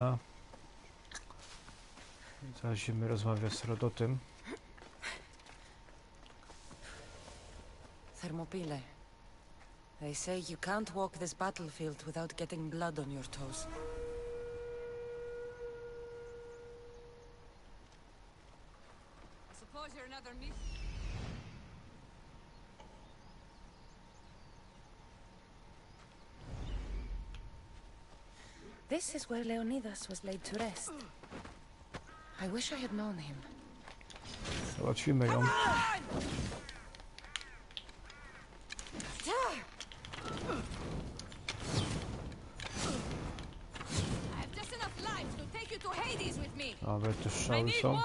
Zaraz będziemy rozmawiać z Herodotem. Thermopyle. They say you can't walk this battlefield without getting blood on your toes. I suppose you're another myth. This is where Leonidas was laid to rest. I wish I had known him. Załatwimy ją. Nawet te strzały są.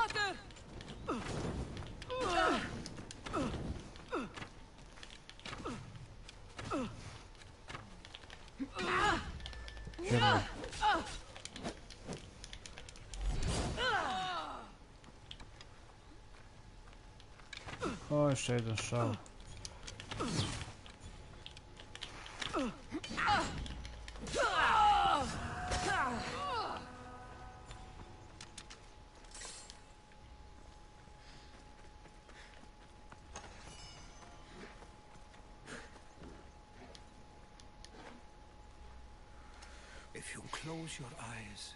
Ziemno. O, jeszcze jeden strzał. If you close your eyes,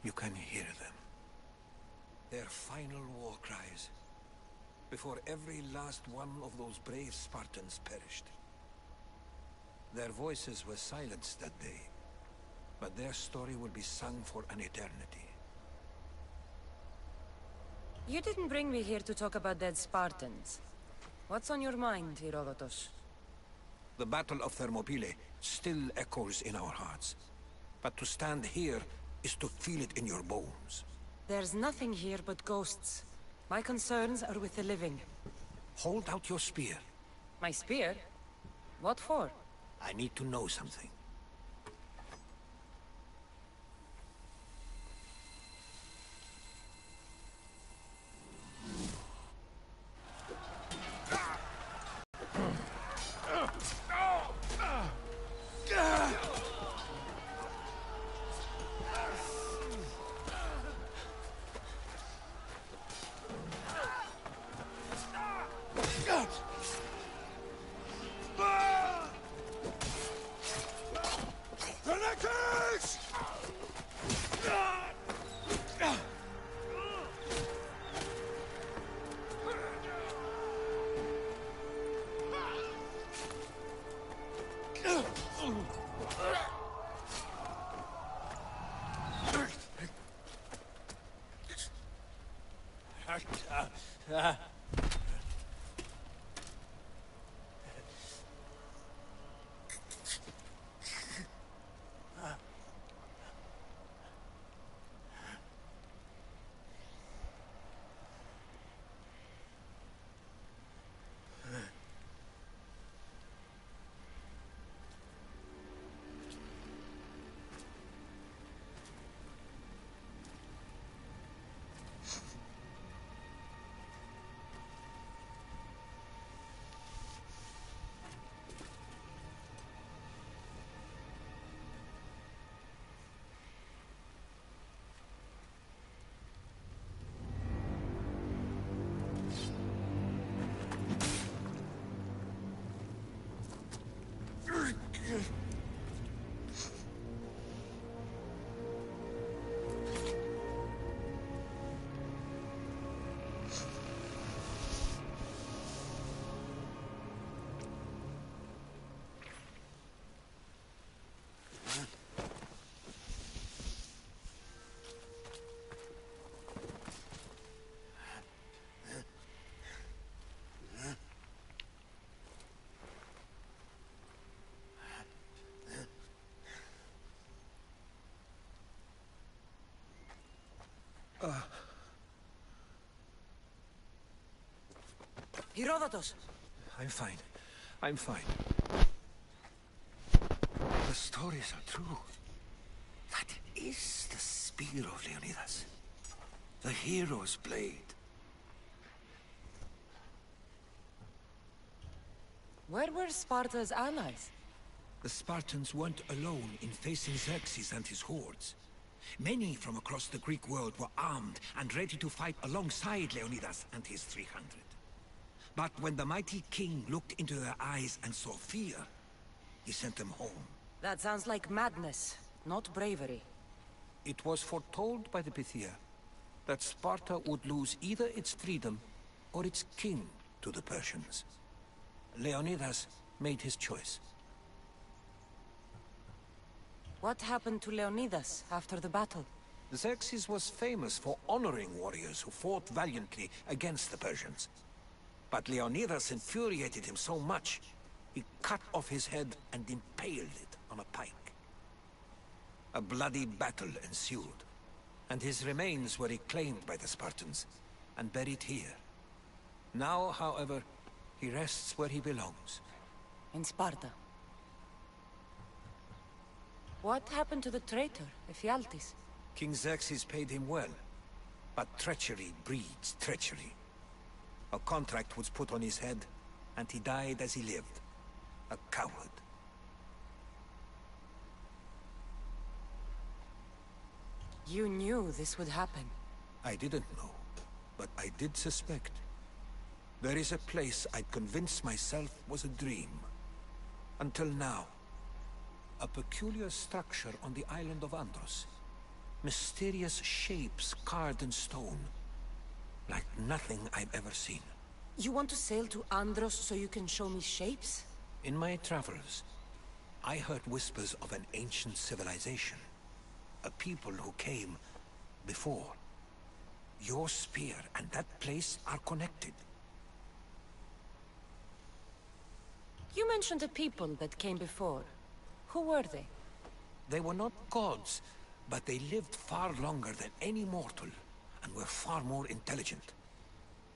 you can hear them. Their final war cries, before every last one of those brave Spartans perished. Their voices were silenced that day, but their story will be sung for an eternity. You didn't bring me here to talk about dead Spartans. What's on your mind, Herodotus? The Battle of Thermopylae still echoes in our hearts. But to stand here is to feel it in your bones. There's nothing here but ghosts. My concerns are with the living. Hold out your spear. My spear? What for? I need to know something. Herodotus! I'm fine. I'm fine. The stories are true. That is the spear of Leonidas. The hero's blade. Where were Sparta's allies? The Spartans weren't alone in facing Xerxes and his hordes. Many from across the Greek world were armed and ready to fight alongside Leonidas and his 300. But when the mighty king looked into their eyes and saw fear, he sent them home. That sounds like madness, not bravery. It was foretold by the Pythia that Sparta would lose either its freedom or its king to the Persians. Leonidas made his choice. What happened to Leonidas after the battle? Xerxes was famous for honoring warriors who fought valiantly against the Persians. But Leonidas infuriated him so much, he cut off his head and impaled it on a pike. A bloody battle ensued, and his remains were reclaimed by the Spartans and buried here. Now, however, he rests where he belongs. In Sparta. What happened to the traitor, Ephialtes? King Xerxes paid him well, but treachery breeds treachery. A contract was put on his head, and he died as he lived. A coward. You knew this would happen. I didn't know, but I did suspect. There is a place I'd convinced myself was a dream. Until now. A peculiar structure on the island of Andros. Mysterious shapes carved in stone. Like nothing I've ever seen. You want to sail to Andros so you can show me shapes? In my travels, I heard whispers of an ancient civilization. A people who came before. Your spear and that place are connected. You mentioned a people that came before. Who were they? They were not gods, but they lived far longer than any mortal, and were far more intelligent.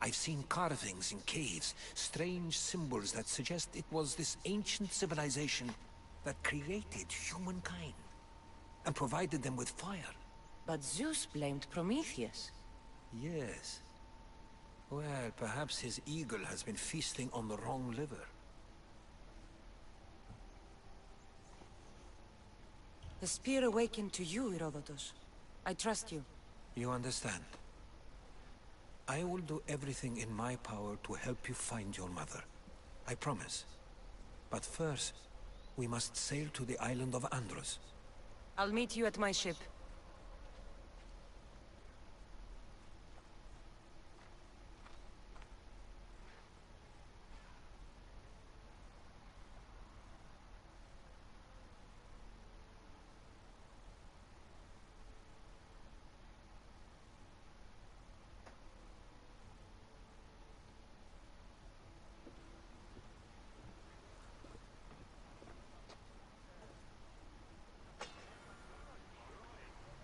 I've seen carvings in caves, strange symbols that suggest it was this ancient civilization that created humankind, and provided them with fire. But Zeus blamed Prometheus. Yes. Well, perhaps his eagle has been feasting on the wrong liver. The spear awakened to you, Herodotus. I trust you. You understand. I will do everything in my power to help you find your mother. I promise. But first, we must sail to the island of Andros. I'll meet you at my ship.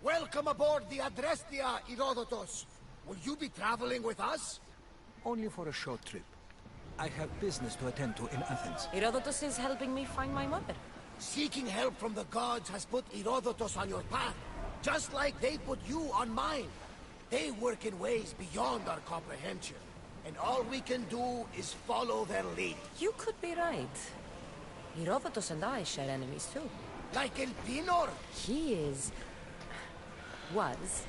Welcome aboard the Adrestia, Herodotus. Will you be traveling with us? Only for a short trip. I have business to attend to in Athens. Herodotus is helping me find my mother. Seeking help from the gods has put Herodotus on your path, just like they put you on mine. They work in ways beyond our comprehension, and all we can do is follow their lead. You could be right. Herodotus and I share enemies too. Like El Pinor? He was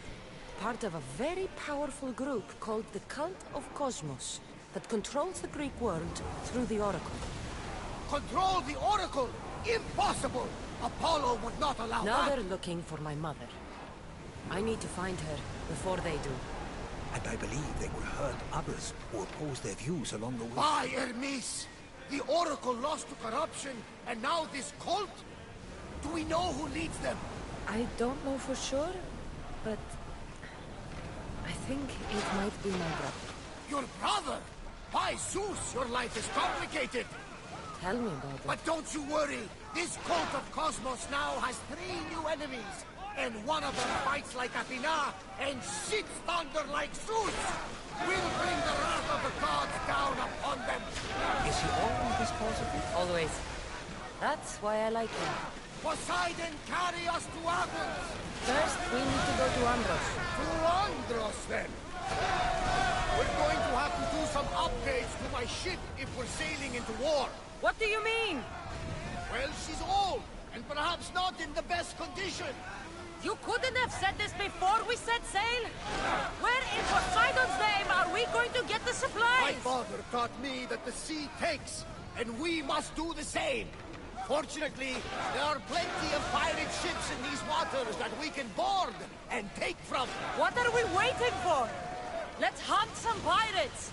part of a very powerful group called the Cult of Cosmos that controls the Greek world through the Oracle. Control the Oracle? Impossible! Apollo would not allow Now that! they're looking for my mother. I need to find her before they do. And I believe they will hurt others who oppose their views along the way. By Hermes! The Oracle lost to corruption, and now this cult? Do we know who leads them? I don't know for sure, but I think it might be my brother. Your brother? By Zeus, your life is complicated! Tell me about it. But don't you worry! This cult of Cosmos now has 3 new enemies! And one of them fights like Athena and shits thunder like Zeus! We'll bring the wrath of the gods down upon them! Is he always this positive? Always. That's why I like him. Poseidon, carry us to Athens! First, we need to go to Andros. To Andros, then! We're going to have to do some upgrades to my ship if we're sailing into war. What do you mean? Well, she's old, and perhaps not in the best condition. You couldn't have said this before we set sail? Where in Poseidon's name are we going to get the My supplies? father taught me that the sea takes, and we must do the same. Fortunately, there are plenty of pirate ships in these waters that we can board and take from. What are we waiting for? Let's hunt some pirates.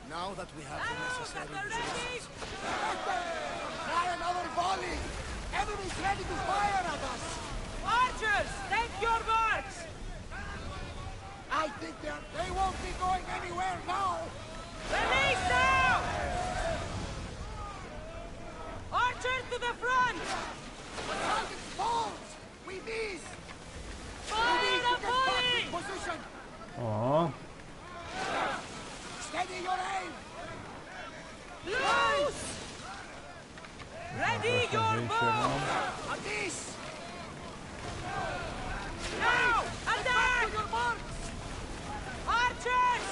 Now that we have the Arrows necessary at the ready! resources. Try another volley! Enemies ready to fire at us! Archers, take your marks! I think they won't be going anywhere now! Release now! Archers to the front! The target falls! We miss! We Fire need the to get back volley! in position! O, Steady your aim! Loose! Ready proszę your wyjście bow! nam. On this! Now! Back Attack! to your marks! Archers!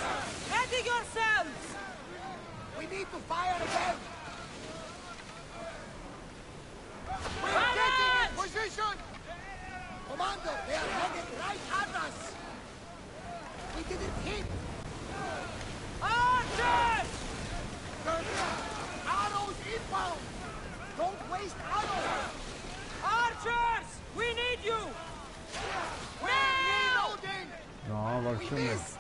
Ready yourselves! We need to fire again! We're Balance! getting in position! Commander, they are headed right at us! We didn't hit! Archers! Arrows inbound! Don't waste arrows! Archers! We need you! We're Now! reloading! No, We walczymy. missed!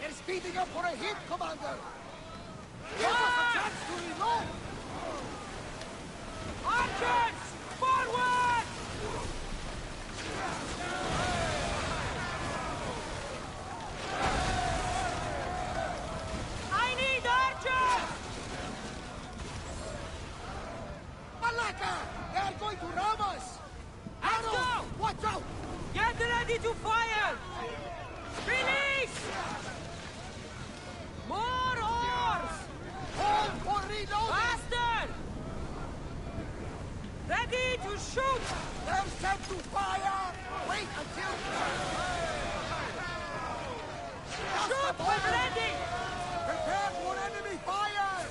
They're speeding up for a hit, Commander! Give us a chance to reload! Archers! Forward! I need archers! Malaka! They are going to ram us! Let's Arrows! go! Watch out! Get ready to fire! Release! More oars! Hold for reloading! Faster! Ready to shoot! They're set to fire! Wait until... Shoot when ready! Prepare for enemy fire!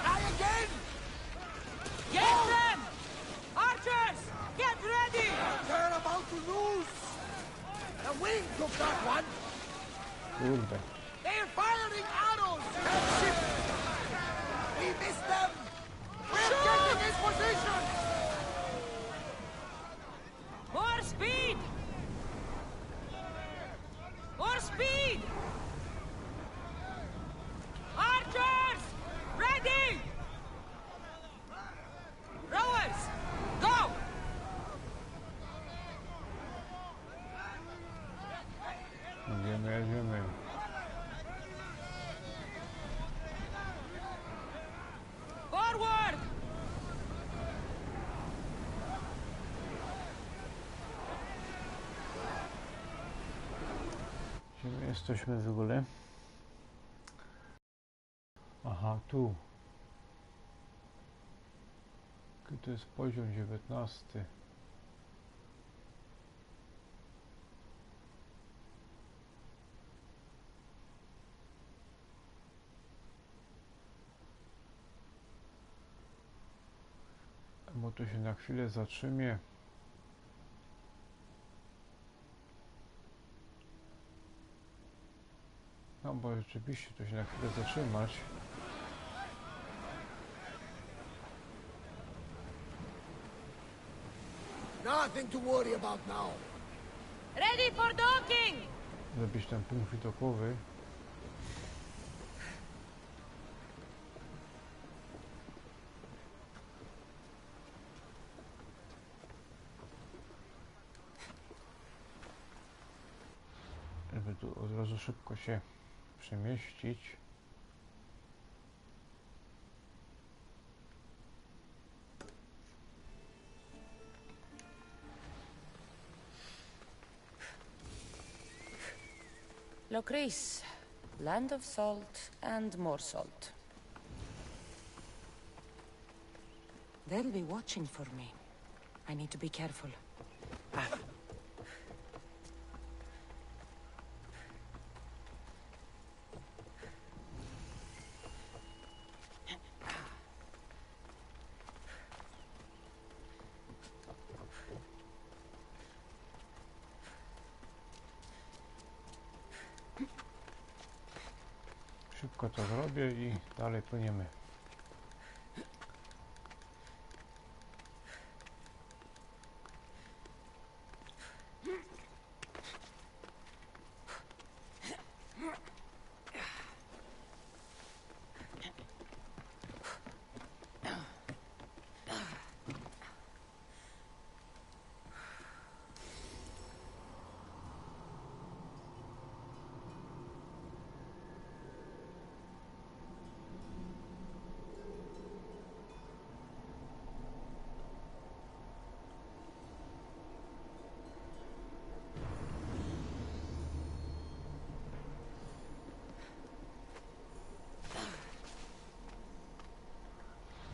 Try again! Get them! Archers! Get ready! They're about to lose! The wind took that one! Kurde. They're firing arrows! That ship! We missed them! We're getting in position! More speed! More speed! Archers! Ready! Rowers! Go! Jedziemy, jedziemy. Forward! Gdzie my jesteśmy w ogóle? Aha, tu. To jest poziom 19. Bo tu się na chwilę zatrzymie. No bo rzeczywiście to się na chwilę zatrzymać. Nothing to worry about now. Ready for docking! Zrobić ten punkt widokowy. Żeby tu od razu szybko się przemieścić. Lokris, land of salt and more salt. They'll be watching for me. I need to be careful. Szybko to zrobię i dalej płyniemy.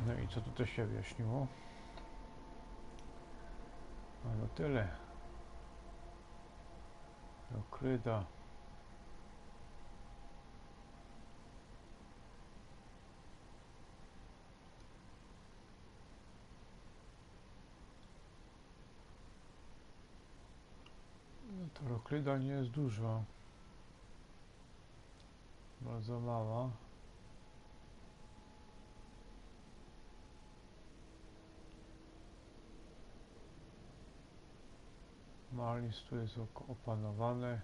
No i co tutaj się wyjaśniło? No tyle. Okryda. No to rokryda nie jest duża. Bardzo mała. Malis tu jest opanowany.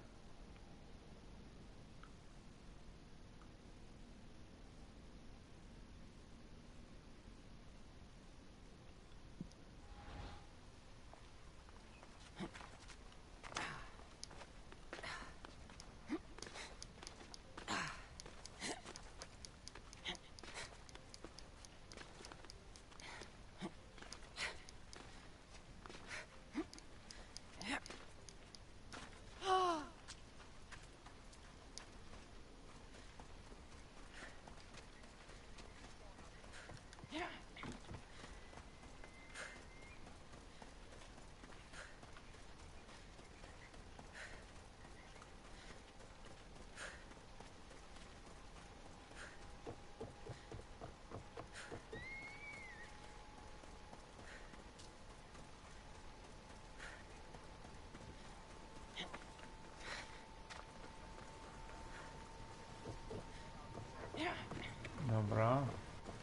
Dobra,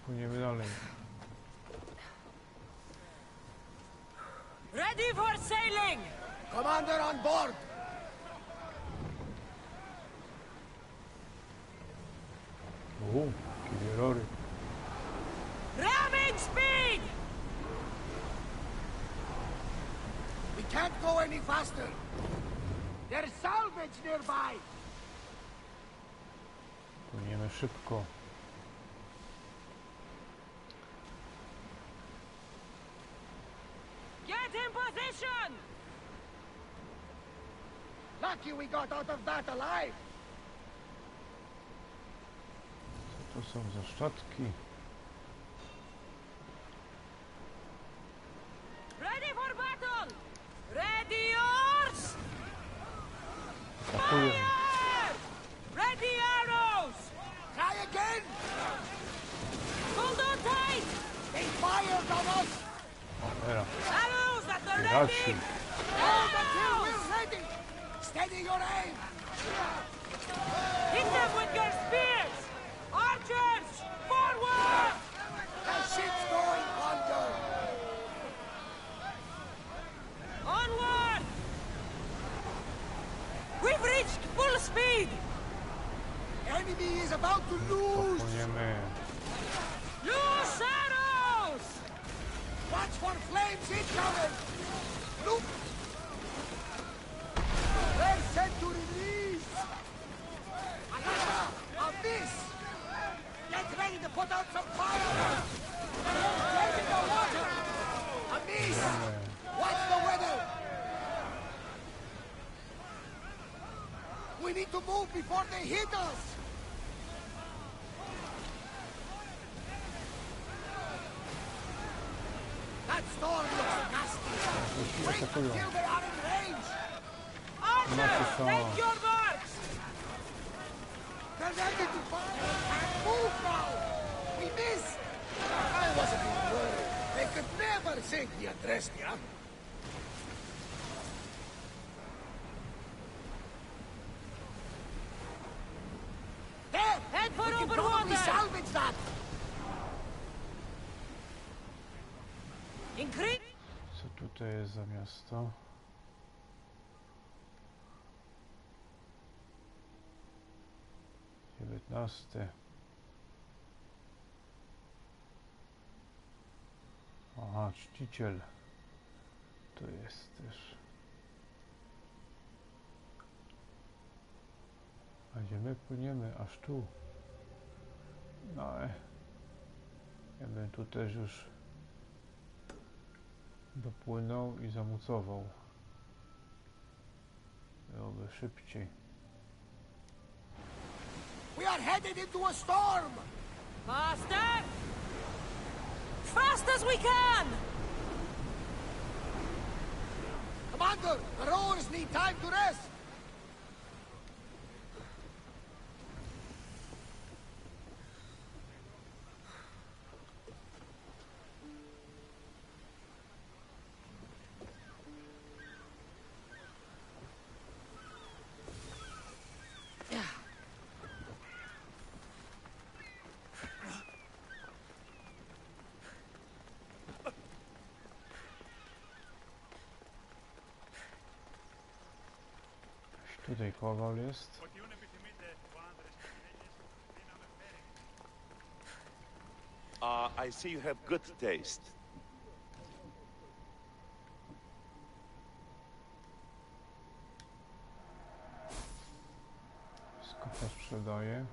płyniemy dalej. Ready for sailing! Commander on board! Kibierory. Ramming speed! We can't go any faster. There's salvage nearby. Płyniemy szybko. Get in position! Lucky we got out of that alive. Co to są za szczotki? Ready for battle! Ready yours! Atakują. Fire! Ready arrows! Try again. Hold on tight! They fired on us. Era. Arrows at the Piraci. ready! Hold until we're ready. Steady your aim. Hit them with your spears! Archers! Forward! The ship's going under. Onward! We've reached full speed! Enemy is about to lose. Płyniemy. Loose arrows! Watch for flames incoming. Look. They're sent to release. Another of this. Get ready to put out some fire. Get in the water. A miss. Watch the weather. We need to move before they hit us. That storm looks nasty. Wait until they are in range. Archers, so. take your marks! They're ready to fire. And move now. We missed. I wasn't even worried. They could never sink the Adrestia. There! Head for can probably salvage that. Co tutaj jest za miasto? XIX. Aha, czciciel. To jest też. A gdzie my płyniemy? Aż tu. No, ja bym tu też już dopłynął i zamucował. Byłoby szybciej. We are headed into a storm. Faster! Fast as we can! Commander, the rowers need time to rest. Tutaj kowal jest. I see you have good taste. Wszystko posprzedaję.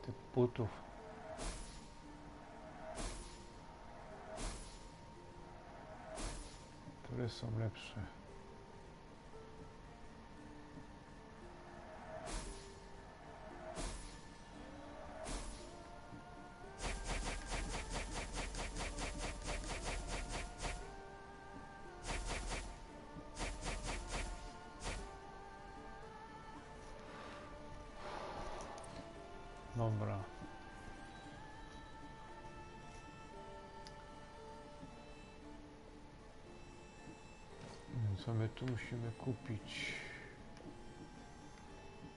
Tych butów. Które są lepsze? Dobra. Co my tu musimy kupić?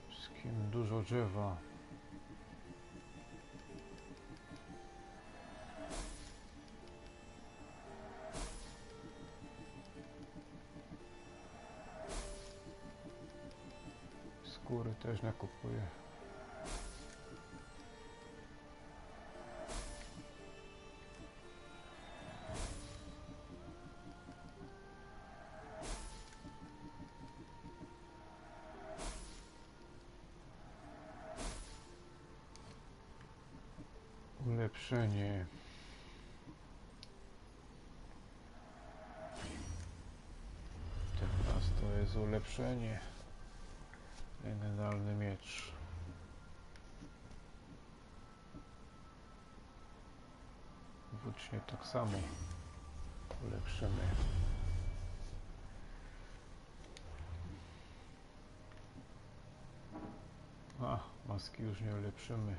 Wszystkim dużo drzewa. Skóry też nakupuję. Ulepszenie. Teraz to jest ulepszenie. Legendarny miecz. Włócznie tak samo ulepszymy. A, maski już nie ulepszymy.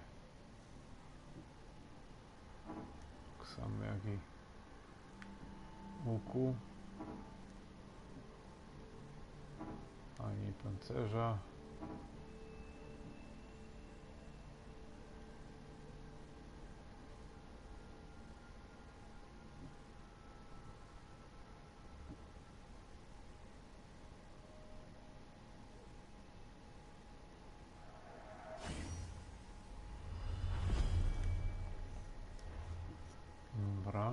Tak samo jak i łuku. Ani pancerza. Dobra.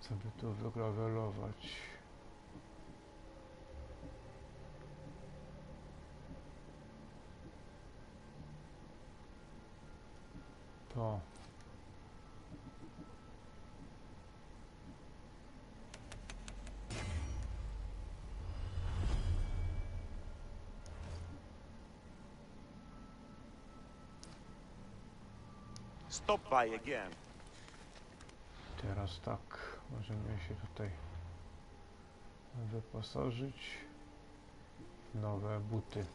Co by tu wygrawelować? To. Stop by again. Teraz tak, możemy się tutaj wyposażyć w nowe buty.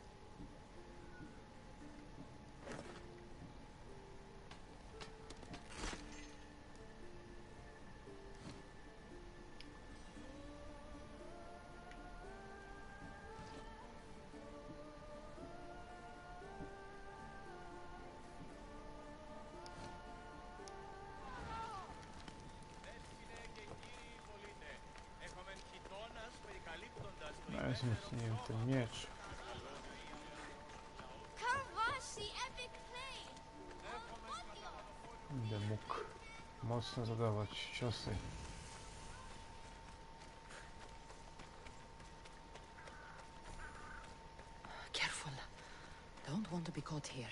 Wzmocniłem ten miecz. Będę mógł mocno zadawać ciosy. Careful. Don't want to be caught here.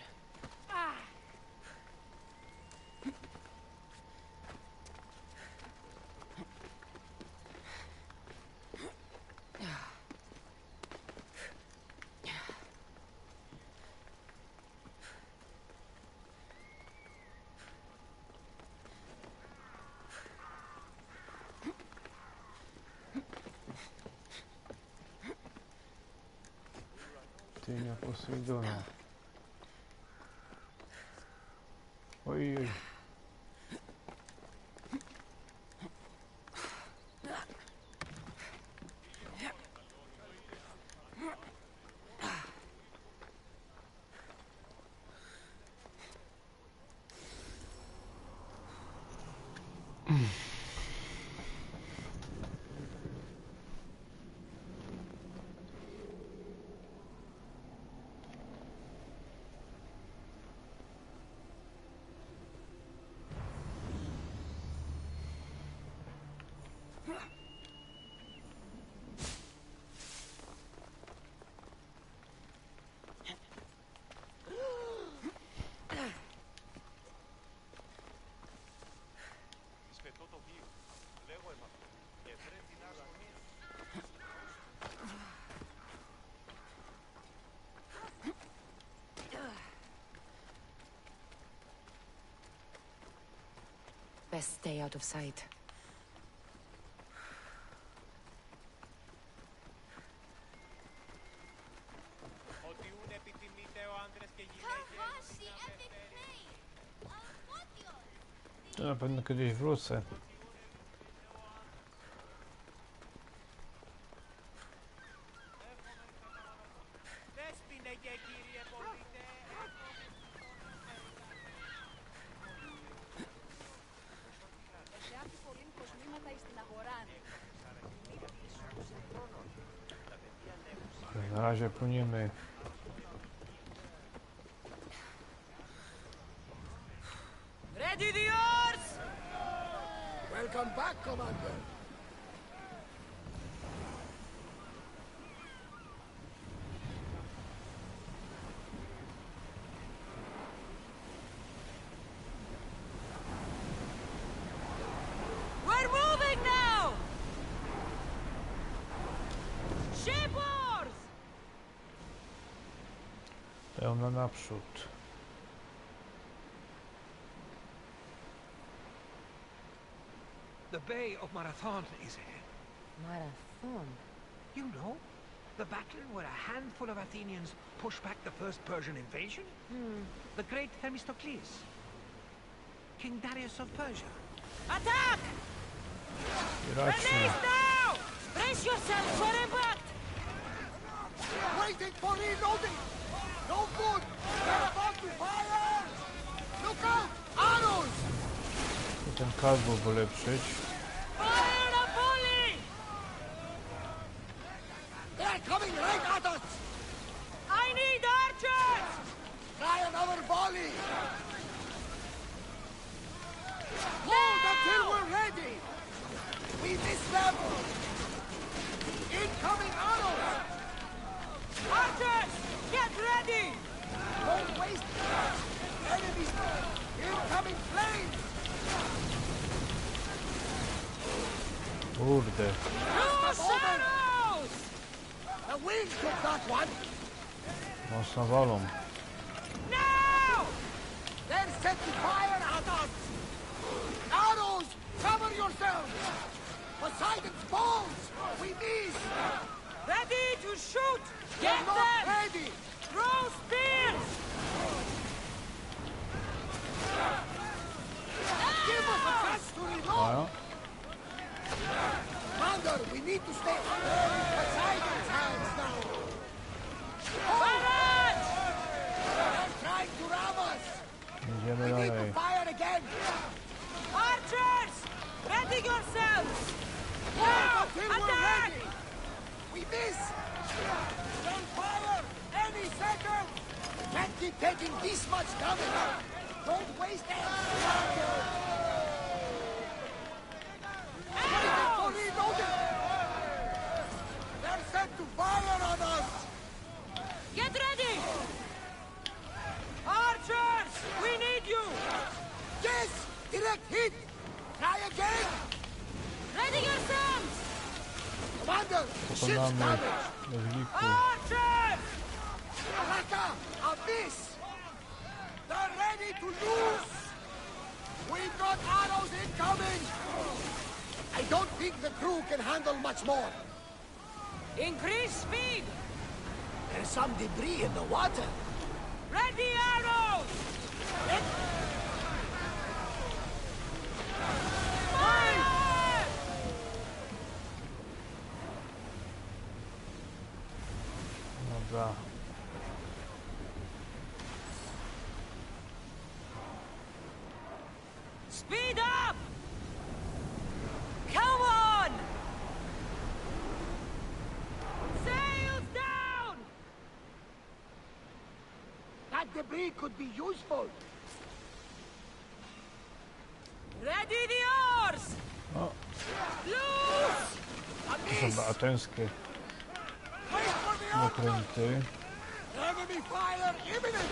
Tynia Posejdona. Ojej. Best stay out of sight. To na pewno kiedyś wrócę. Ale na razie płyniemy. Ready the oars! Welcome back, Commander. We're moving now! Ship oars! Pełna naprzód. The Bay of Marathon is here. Marathon? You know, the battle where a handful of Athenians pushed back the first Persian invasion? The great Themistocles. King Darius of Persia. Attack! Racznie. Release now! Brace yourselves for impact! Waiting for reloading. No good. They're about to fire. Look out! Arrows! Ten kadłub ulepszyć. Fire the volley! They're coming right at us. I need archers! Try another volley. Hold until we're ready. We missed them. Incoming arrows. Archers! Get ready! Don't waste them. Enemies. Incoming flames. Kurde. Use arrows! The wind took that one. Mocno walą. Now! They're setting fire at us. Arrows, cover yourselves. Poseidon's balls. We miss. Give us a chance to reload! Dobra. Commander, we need to stay in Poseidon's hands now! Barrage! They're trying to ram us! Idziemy We need dalej. to fire again! Archers! Ready yourselves! Now, until we're Attack! ready! We miss! They'll fire any second! Can't keep taking this much damage! Don't waste it! They're set to fire on us! Get ready! Archers! We need you! Yes! Direct hit! Try again! Ready yourselves! Commander, ship's Pokonamy damaged! bez liku. Archers! Alaka, a miss! They're ready to lose! We've got arrows incoming! I don't think the crew can handle much more. Increase speed! There's some debris in the water. Ready arrows! Fire! Dobra. Speed up! Come on! Sails down! That debris could be useful. Ready the oars! O, Loose! A to miss! są ateńskie Wait for the outcome! zakręty. Enemy fire imminent!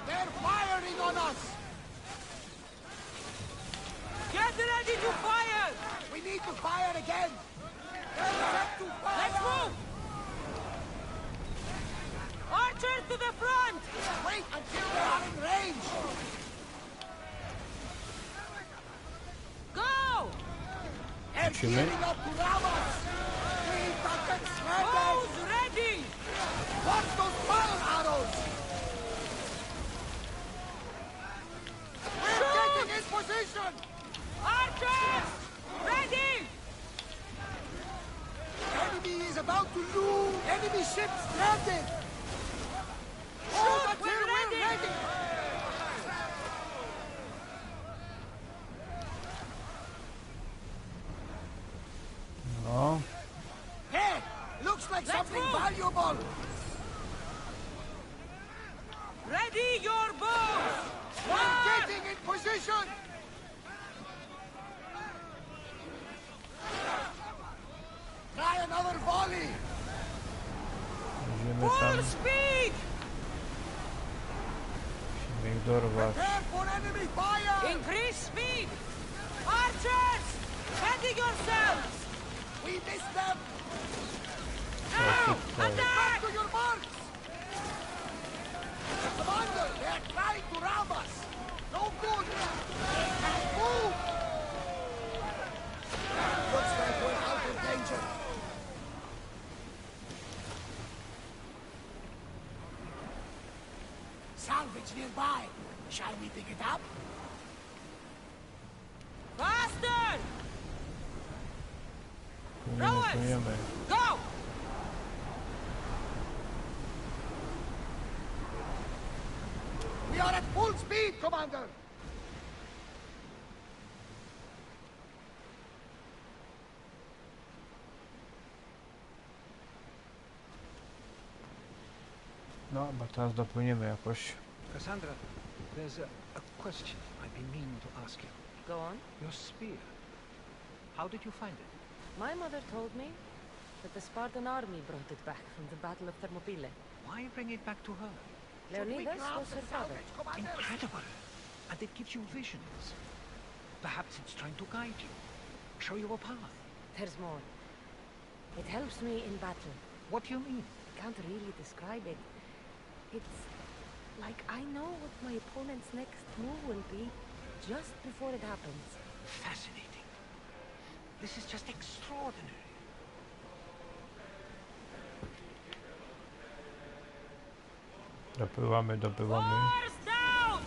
They're firing on us! Get ready to fire! We need to fire again! They're set to fire! Let's move! Archers to the front! Wait until they are in range! Go! They're Musimy? gearing up to ram us! We've got them stranded! Bows ready! Watch those fire arrows! We're getting in position! Archers! Ready! Enemy is about to lose! Enemy ship stranded! Hold until we're we're ready! ready! No, Hey! Looks like Let's something move! valuable! Ready your bows! We're Fire! getting in position! Try another volley! idziemy tam, Full speed! musimy ich dorwać. Prepare for enemy fire! Increase speed! Archers! Ready yourselves! We missed them! Now! tutaj. Attack! Back to your marks! Commander, they're trying to ram us! No good! They can't move! Looks like we're out of danger. Salvage nearby. Shall we pick it up? Faster! Płyniemy, płyniemy. Go! We are at full speed, Commander! No, bo teraz dopłyniemy jakoś. Cassandra, there's a question I've been meaning to ask you. Go on. Your spear. How did you find it? My mother told me that the Spartan army brought it back from the Battle of Thermopylae. Why bring it back to her? Leonidas was her father. Incredible. And it gives you visions. Perhaps it's trying to guide you, show you a path. There's more. It helps me in battle. What do you mean? Can't really describe it. It's like I know what my opponent's next move will be just before it happens. Fascinating. This is just extraordinary. Dopływamy. Oars down!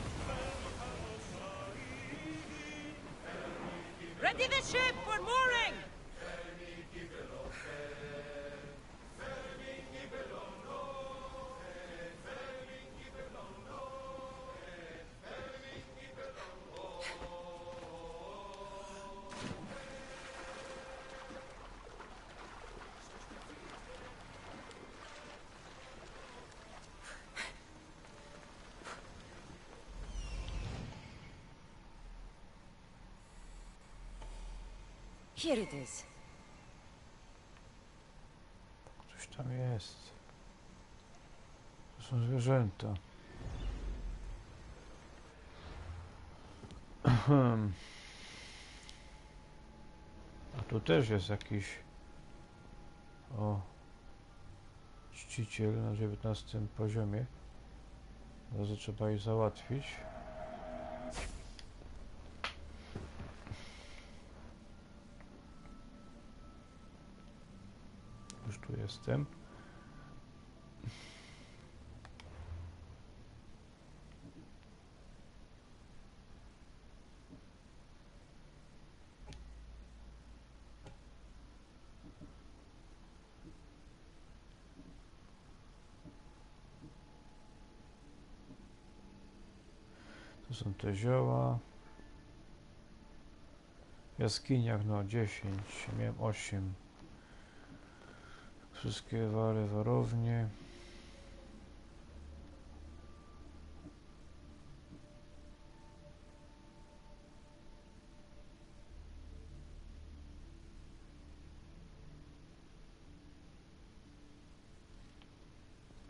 Ready the ship for mooring! Here it is. Coś tam jest. To są zwierzęta. A tu też jest jakiś czciciel na 19 poziomie. Bardzo trzeba ich załatwić. Już tu jestem. Tu są te zioła. W jaskiniach no 10, miałem 8. Wszystkie wary, warownie.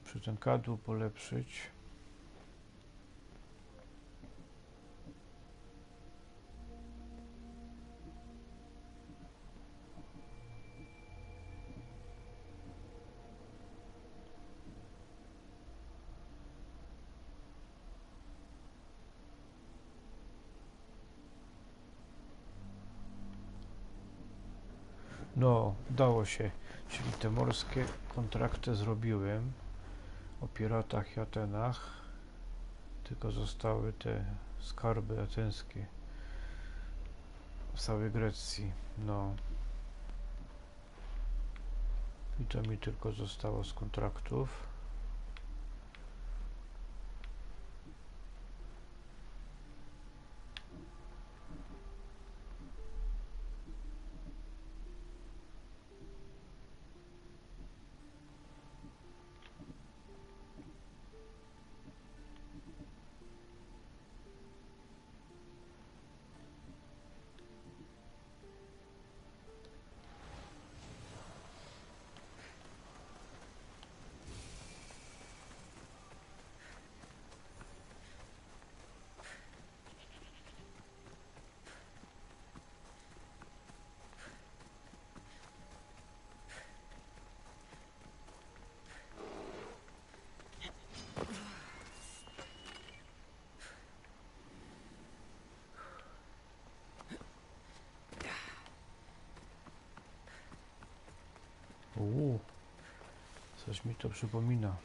Muszę ten kadłub polepszyć. No, udało się, czyli te morskie kontrakty zrobiłem o piratach i Atenach, tylko zostały te skarby ateńskie w całej Grecji, no i to mi tylko zostało z kontraktów. Coś mi to przypomina.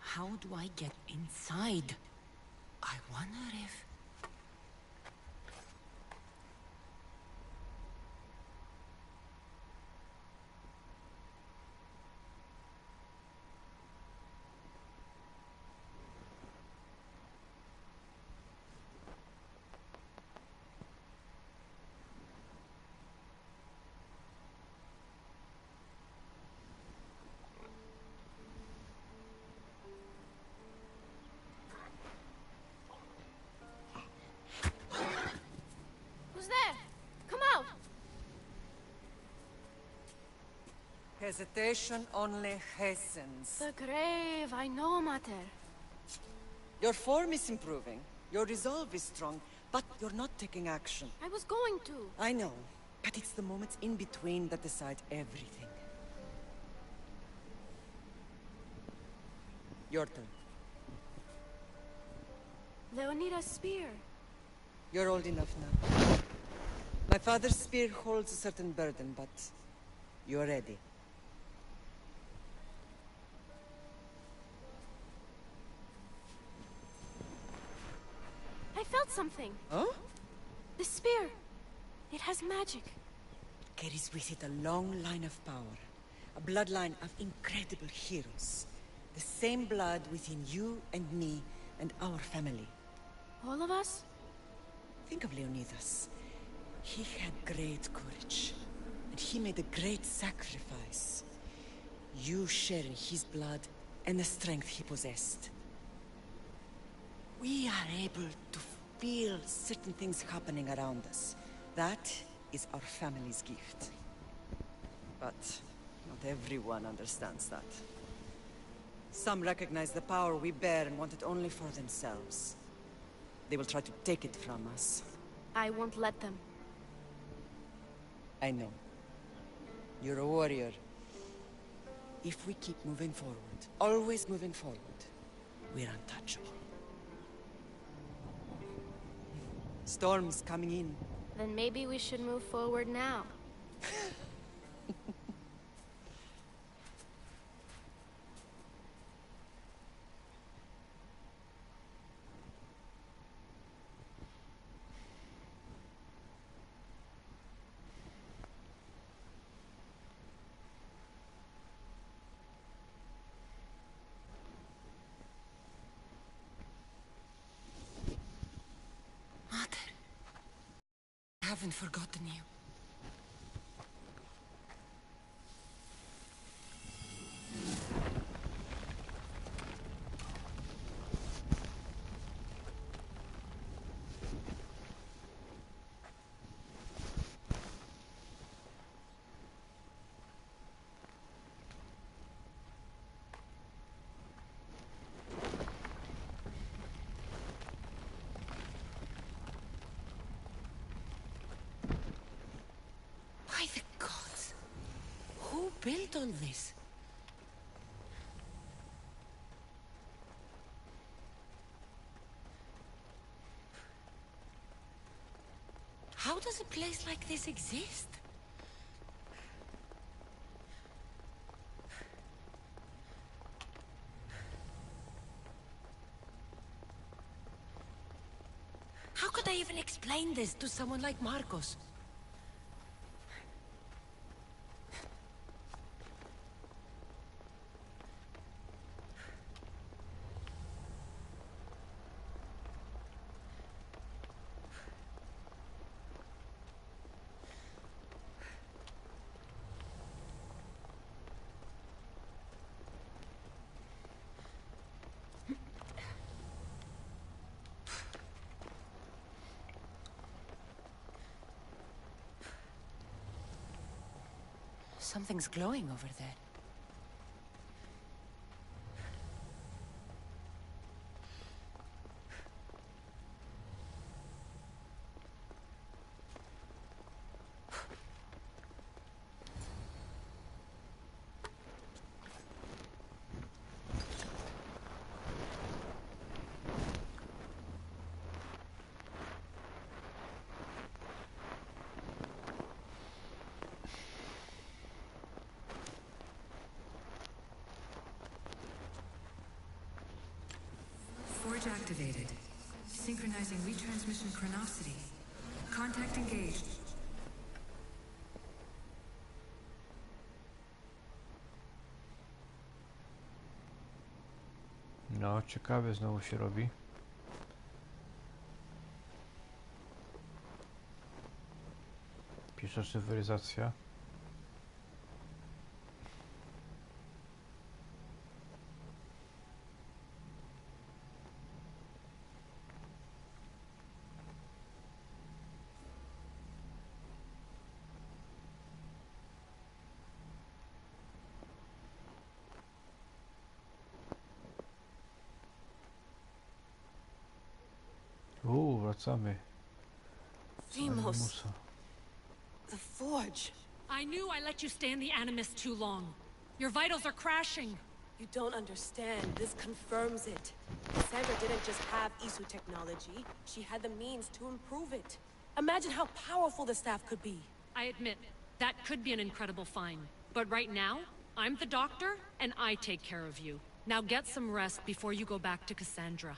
How do I get inside? I wonder if... Who's there? Come out! Hesitation only hastens. The grave, I know, Mater. Your form is improving. Your resolve is strong, but you're not taking action. I was going to. I know, but it's the moments in between that decide everything. Your turn. Leonida's spear. You're old enough now. My father's spear holds a certain burden, but you're ready. I felt something. Huh? The spear. It has magic. Carries with it a long line of power. A bloodline of incredible heroes. The same blood within you and me and our family. All of us? Think of Leonidas. He had great courage. And he made a great sacrifice. You share in his blood and the strength he possessed. We are able to feel certain things happening around us. That is our family's gift. But not everyone understands that. Some recognize the power we bear and want it only for themselves. They will try to take it from us. I won't let them. I know. You're a warrior. If we keep moving forward, always moving forward, we're untouchable. Storm's coming in. Then maybe we should move forward now. I haven't forgotten you. By the gods! Who built all this? How does a place like this exist? How could I even explain this to someone like Marcos? Something's glowing over there. Forge activated. Synchronizing retransmission chronicity. Contact engaged. No, ciekawe znowu się robi. Pierwsza cyfryzacja. Wracamy. Vimos. The forge. I knew I let you stay in the Animus too long. Your vitals are crashing. You don't understand. This confirms it. Cassandra didn't just have Isu technology. She had the means to improve it. Imagine how powerful the staff could be. I admit, that could be an incredible find. But right now, I'm the doctor, and I take care of you. Now get some rest before you go back to Cassandra.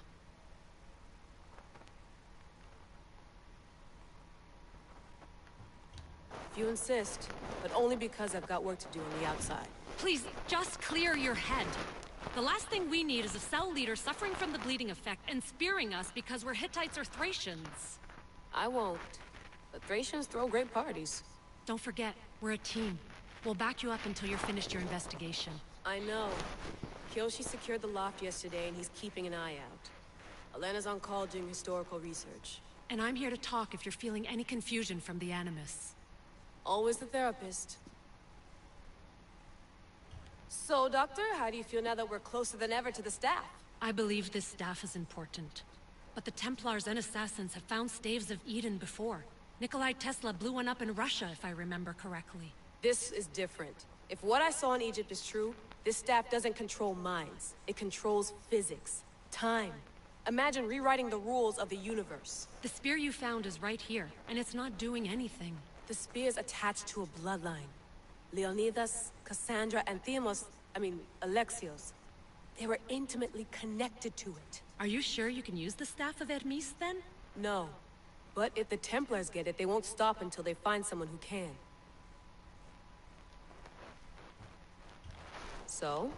If you insist, but only because I've got work to do on the outside. Please, just clear your head. The last thing we need is a cell leader suffering from the bleeding effect and spearing us because we're Hittites or Thracians. I won't. But Thracians throw great parties. Don't forget, we're a team. We'll back you up until you're finished your investigation. I know. Kyoshi secured the loft yesterday and he's keeping an eye out. Elena's on call doing historical research. And I'm here to talk if you're feeling any confusion from the Animus. Always the therapist. So, Doctor, how do you feel now that we're closer than ever to the staff? I believe this staff is important. But the Templars and Assassins have found staves of Eden before. Nikolai Tesla blew one up in Russia, if I remember correctly. This is different. If what I saw in Egypt is true, this staff doesn't control minds. It controls physics, time. Imagine rewriting the rules of the universe. The spear you found is right here, and it's not doing anything. The spear's attached to a bloodline. Leonidas, Cassandra, and Alexios. They were intimately connected to it. Are you sure you can use the Staff of Hermes, then? No. But if the Templars get it, they won't stop until they find someone who can. So,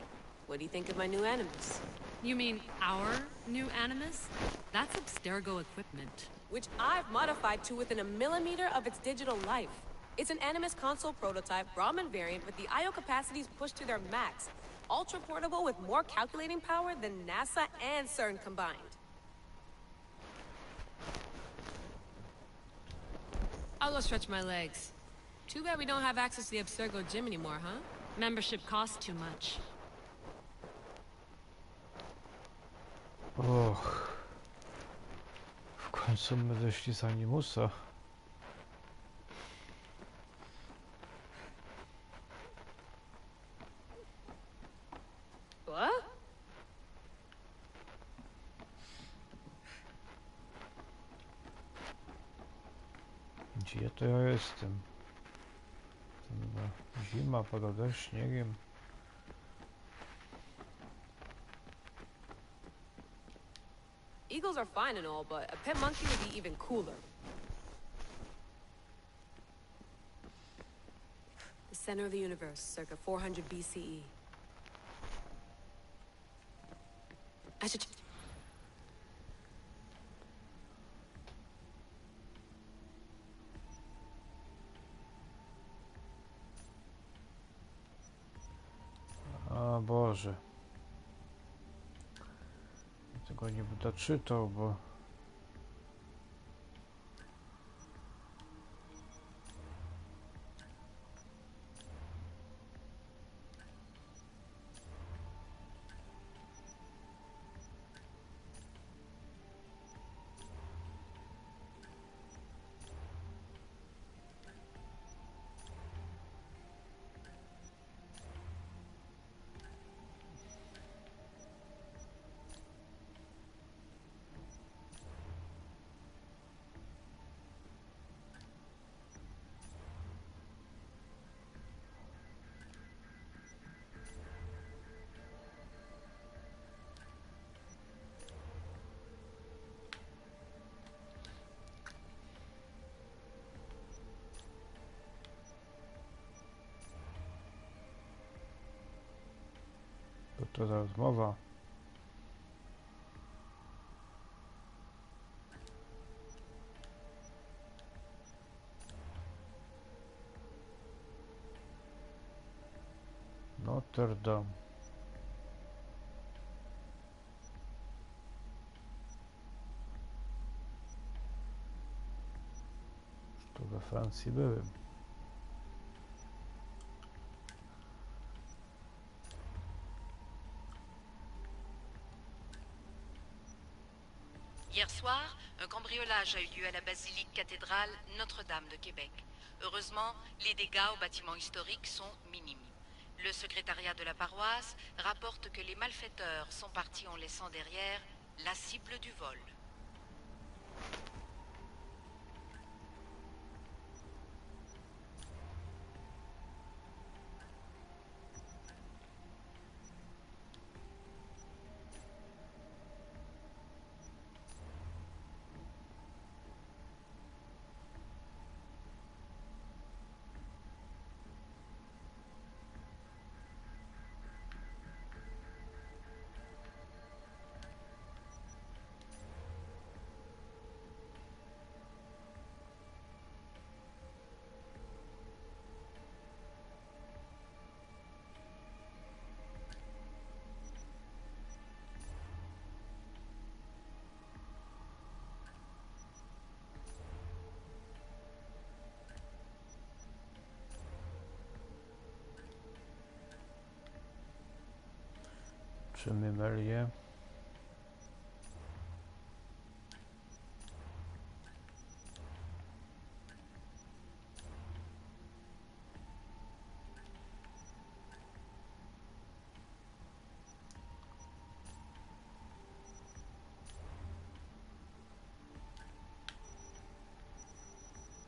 what do you think of my new Animus? You mean our new Animus? That's Abstergo equipment. Which I've modified to within a millimeter of its digital life. It's an Animus console prototype, Brahmin variant, with the I/O capacities pushed to their max. Ultra portable with more calculating power than NASA and CERN combined. I'll go stretch my legs. Too bad we don't have access to the Abstergo gym anymore, huh? Membership costs too much. Och. W końcu my wyszli z Animusa. What? Gdzie to ja jestem? Zima, pada deszcz śniegiem. Eagles are fine and all, but a pet monkey would be even cooler. The center of the universe, circa 400 BCE. I should... O Boże. Tego nie będę czytał, bo... To za rozmowa. Notre Dame. Tu we Francji byłem. Hier soir, un cambriolage a eu lieu à la basilique cathédrale Notre-Dame de Québec. Heureusement, les dégâts aux bâtiments historiques sont minimes. Le secrétariat de la paroisse rapporte que les malfaiteurs sont partis en laissant derrière la cible du vol. Czy my mylię?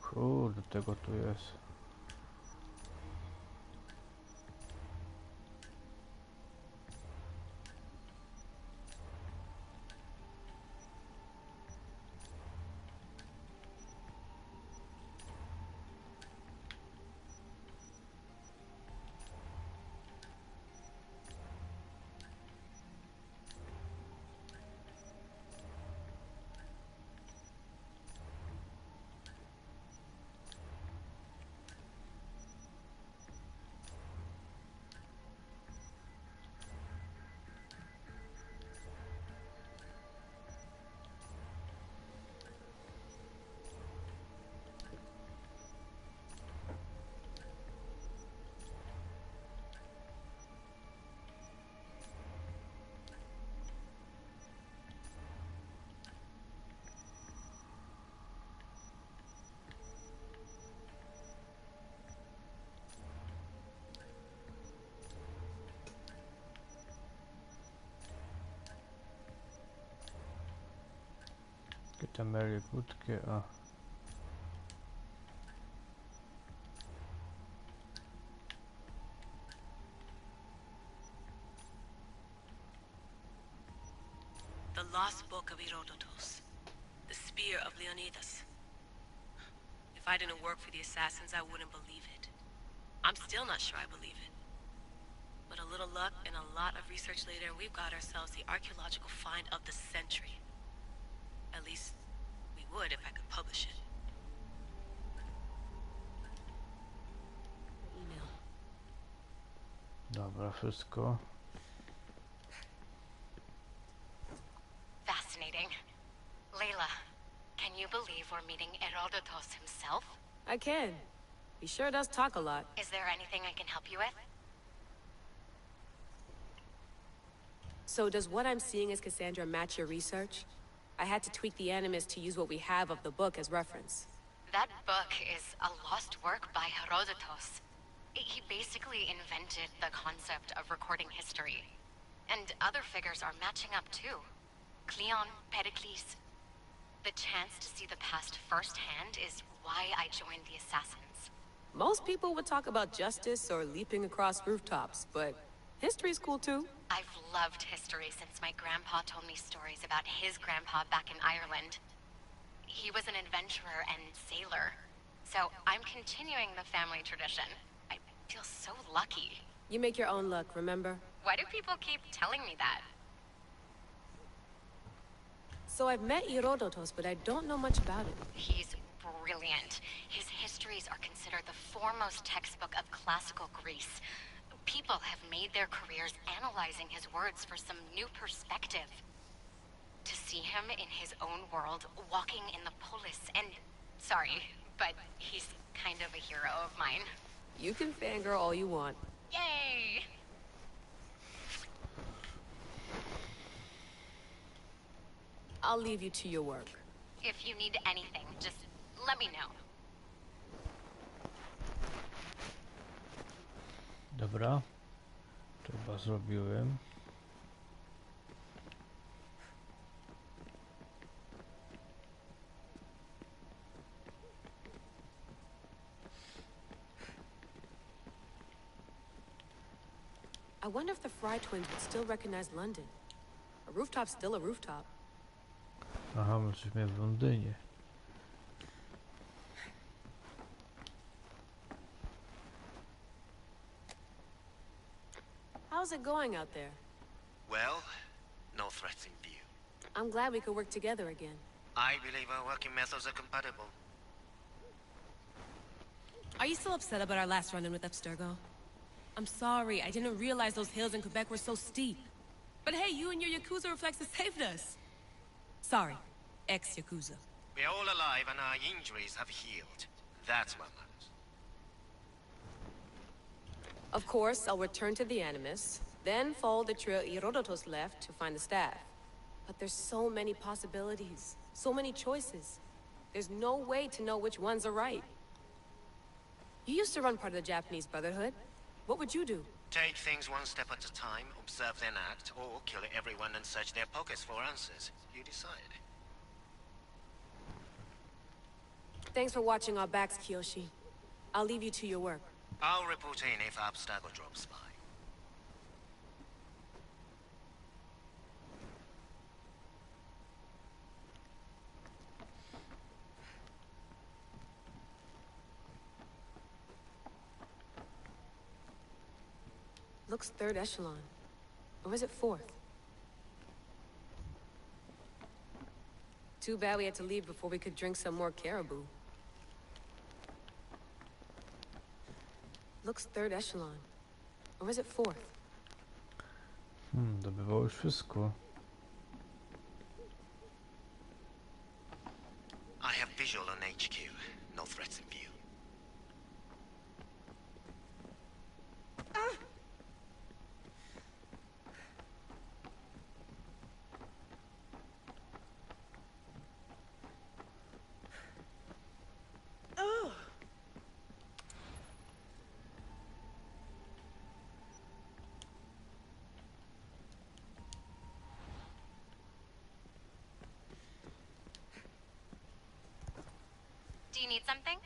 Kurde, tego tu jest. Te mery krótkie, a The lost book of Herodotus. The spear of Leonidas. If I didn't work for the Assassins, I wouldn't believe it. I'm still not sure I believe it. But a little luck and a lot of research later, and we've got ourselves the archaeological find of the century. At least, we would if I could publish it. Email. dobra, wszystko. Fascinating. Layla, can you believe we're meeting Herodotus himself? I can. He sure does talk a lot. Is there anything I can help you with? So does what I'm seeing as Cassandra match your research? I had to tweak the animus to use what we have of the book as reference. That book is a lost work by Herodotus. He basically invented the concept of recording history. And other figures are matching up too. Cleon, Pericles. The chance to see the past firsthand is why I joined the Assassins. Most people would talk about justice or leaping across rooftops, but history's cool too. I've loved history since my grandpa told me stories about his grandpa back in Ireland. He was an adventurer and sailor, so I'm continuing the family tradition. I feel so lucky. You make your own luck, remember? Why do people keep telling me that? So I've met Herodotus, but I don't know much about him. He's brilliant. His histories are considered the foremost textbook of classical Greece. People have made their careers analyzing his words for some new perspective. To see him in his own world, walking in the polis, and... Sorry, but he's kind of a hero of mine. You can fangirl all you want. Yay! I'll leave you to your work. If you need anything, just let me know. Dobra, Chyba zrobiłem. I wonder if the Fry twins would still recognize London. A rooftop's still a rooftop. Aha, my jesteśmy w Londynie. How's it going out there? Well, no threats in view. I'm glad we could work together again. I believe our working methods are compatible. Are you still upset about our last run-in with Abstergo? I'm sorry, I didn't realize those hills in Quebec were so steep. But hey, you and your Yakuza reflexes saved us. Sorry, ex-Yakuza. We're all alive and our injuries have healed. That's what matters. Of course, I'll return to the Animus, then follow the trail Herodotus left to find the staff. But there's so many possibilities, so many choices. There's no way to know which ones are right. You used to run part of the Japanese Brotherhood. What would you do? Take things one step at a time, observe then act, or kill everyone and search their pockets for answers. You decide. Thanks for watching our backs, Kiyoshi. I'll leave you to your work. I'll report in if Abstergo drops by. Looks third echelon. Or is it fourth? Too bad we had to leave before we could drink some more caribou. Looks third echelon. Or is it fourth? Dobywało już wszystko. I have visual on HQ. No threats in view. Do you need something?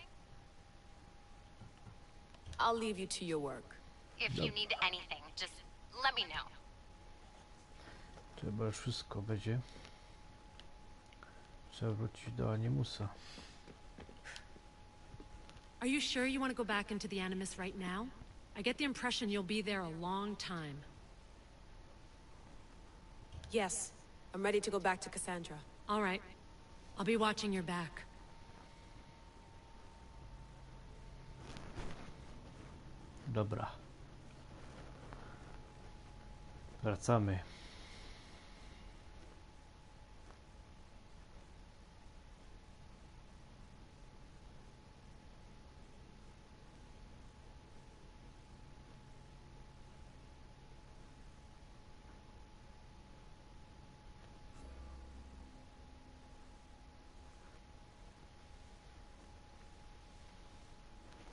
I'll leave you to your work. If you need anything, just let me know. To chyba już wszystko będzie. Trzeba wrócić do Animusa. Are you sure you want to go back into the Animus right now? I get the impression you'll be there a long time. Yes, I'm ready to go back to Cassandra. All right. I'll be watching your back. Dobra. Wracamy.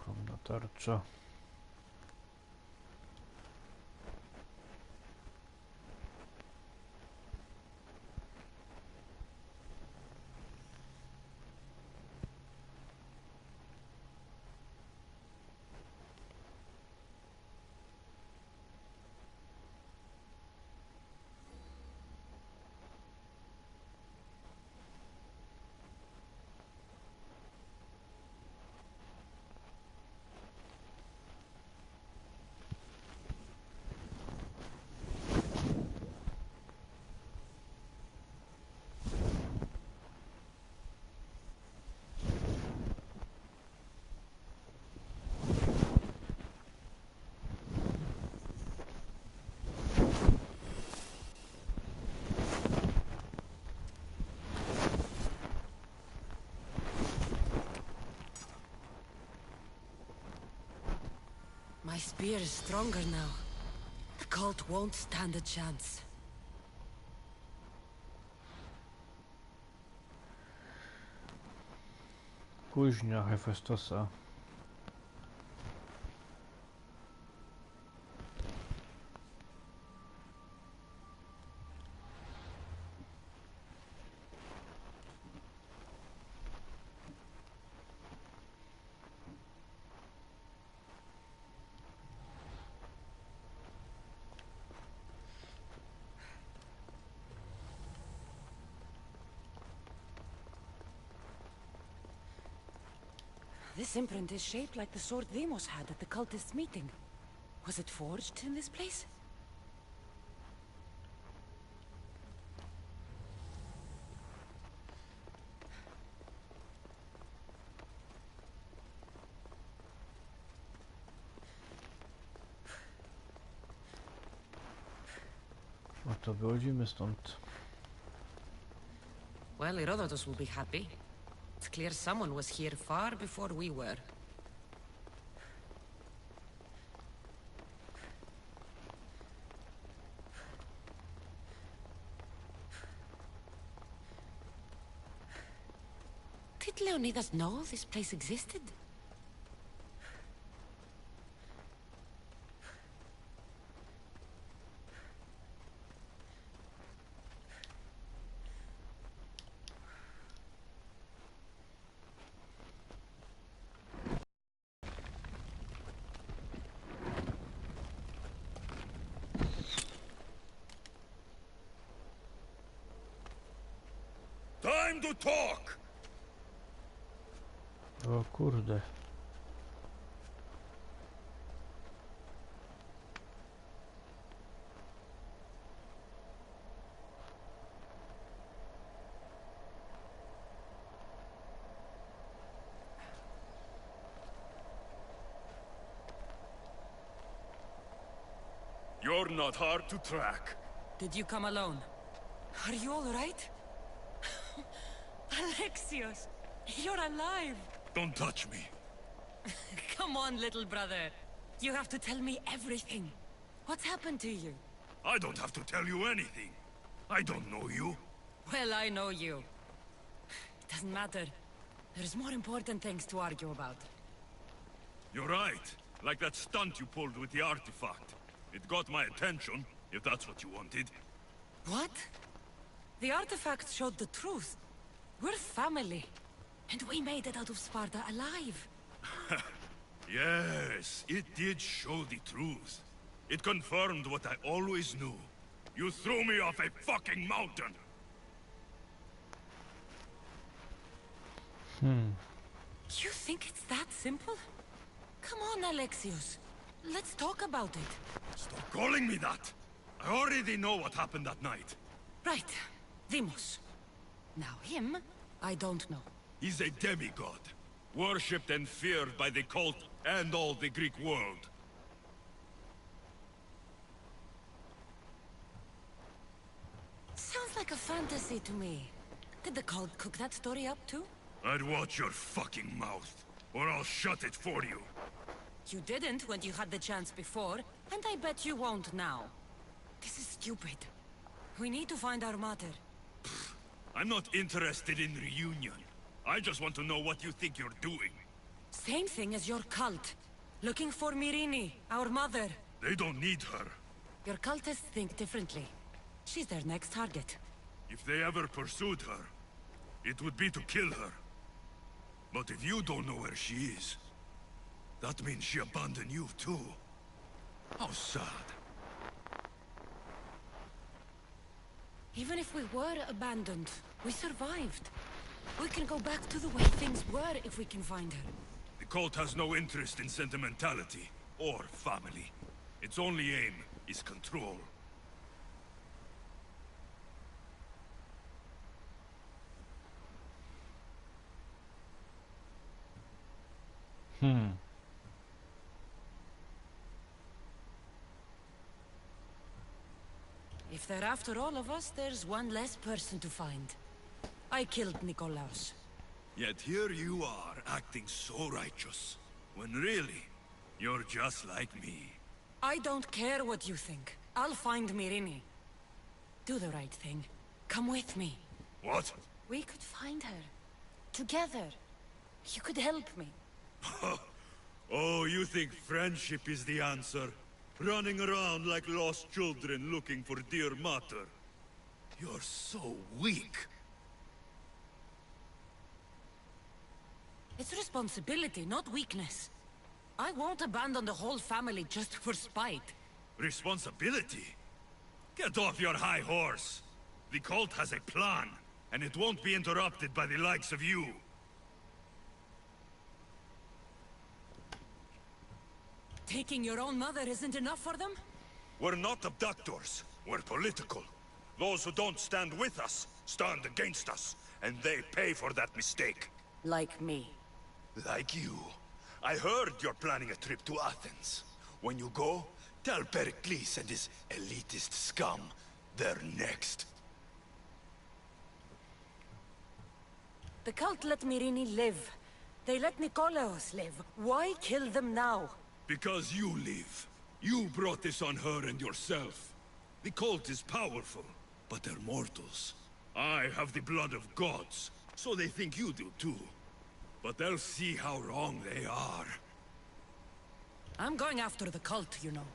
Ogromna tarcza. My spear is stronger now. The cult won't stand a chance. Kuźnia Hefestosa. This imprint is shaped like the sword Demos had at the cultist meeting. Was it forged in this place? No to wychodzimy stąd. Well, Herodotus will be happy. It's clear someone was here far before we were. Did Leonidas know this place existed? Time to talk! O kurde. You're not hard to track. Did you come alone? Are you all right? Alexios, you're alive! Don't touch me. Come on, little brother. You have to tell me everything. What's happened to you? I don't have to tell you anything. I don't know you. Well, I know you. It doesn't matter. There's more important things to argue about. You're right. Like that stunt you pulled with the artifact. It got my attention, if that's what you wanted. What? The artifact showed the truth. We're family. And we made it out of Sparta alive. Yes, it did show the truth. It confirmed what I always knew. You threw me off a fucking mountain! You think it's that simple? Come on, Alexios. Let's talk about it. Stop calling me that! I already know what happened that night. Right. Demos. Now him, I don't know. He's a demigod. Worshipped and feared by the cult and all the Greek world. Sounds like a fantasy to me. Did the cult cook that story up too? I'd watch your fucking mouth, or I'll shut it for you. You didn't when you had the chance before, and I bet you won't now. This is stupid. We need to find our mater. I'm not interested in reunion. I just want to know what you think you're doing. Same thing as your cult. Looking for Myrine, our mother. They don't need her. Your cultists think differently. She's their next target. If they ever pursued her, it would be to kill her. But if you don't know where she is, that means she abandoned you too. How sad. Even if we were abandoned, we survived. We can go back to the way things were if we can find her. The cult has no interest in sentimentality or family. Its only aim is control. If they're after all of us, there's one less person to find. I killed Nikolaos. Yet here you are, acting so righteous. When really, you're just like me. I don't care what you think. I'll find Myrine. Do the right thing. Come with me. What? We could find her. Together. You could help me. Oh, you think friendship is the answer? Running around like lost children looking for dear mater. You're so weak. It's responsibility, not weakness. I won't abandon the whole family just for spite. Responsibility? Get off your high horse. The cult has a plan, and it won't be interrupted by the likes of you. taking your own mother isn't enough for them? We're not abductors. We're political. Those who don't stand with us stand against us, and they pay for that mistake. Like me. Like you. I heard you're planning a trip to Athens. When you go, tell Pericles and his elitist scum they're next. The cult let Myrrine live. They let Nikolaos live. Why kill them now? Because you live. You brought this on her and yourself. The cult is powerful, but they're mortals. I have the blood of gods, so they think you do too. But they'll see how wrong they are. I'm going after the cult, you know.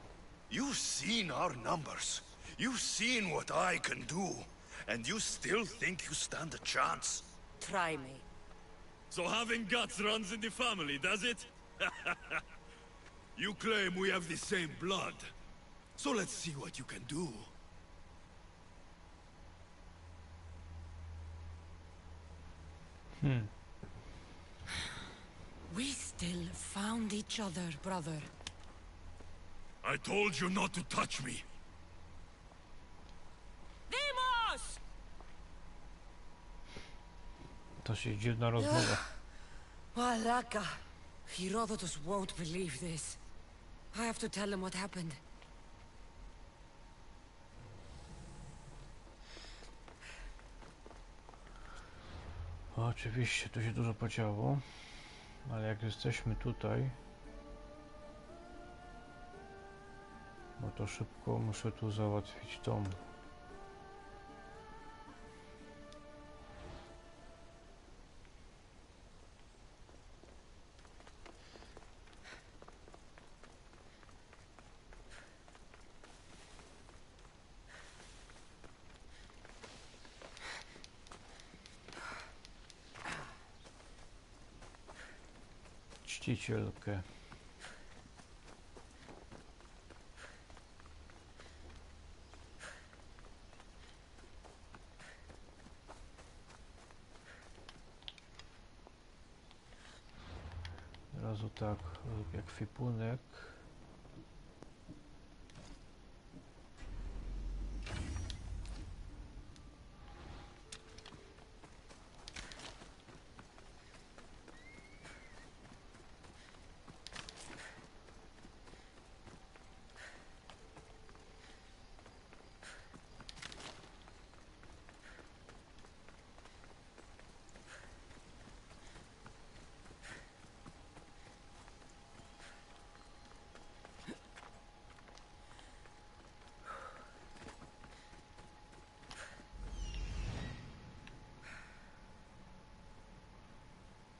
You've seen our numbers. You've seen what I can do. And you still think you stand a chance? Try me. So having guts runs in the family, does it? You claim we have the same blood. So let's see what you can do. We still found each other, brother. I told you not to touch me. Demos! To się dziwna rozmowa. Malaka. Herodotus won't believe this. I have to tell him what happened. Oczywiście tu się dużo podziało, ale jak jesteśmy tutaj, no to szybko muszę tu załatwić dom. Czcicielkę. Od razu tak, jak kwipunek.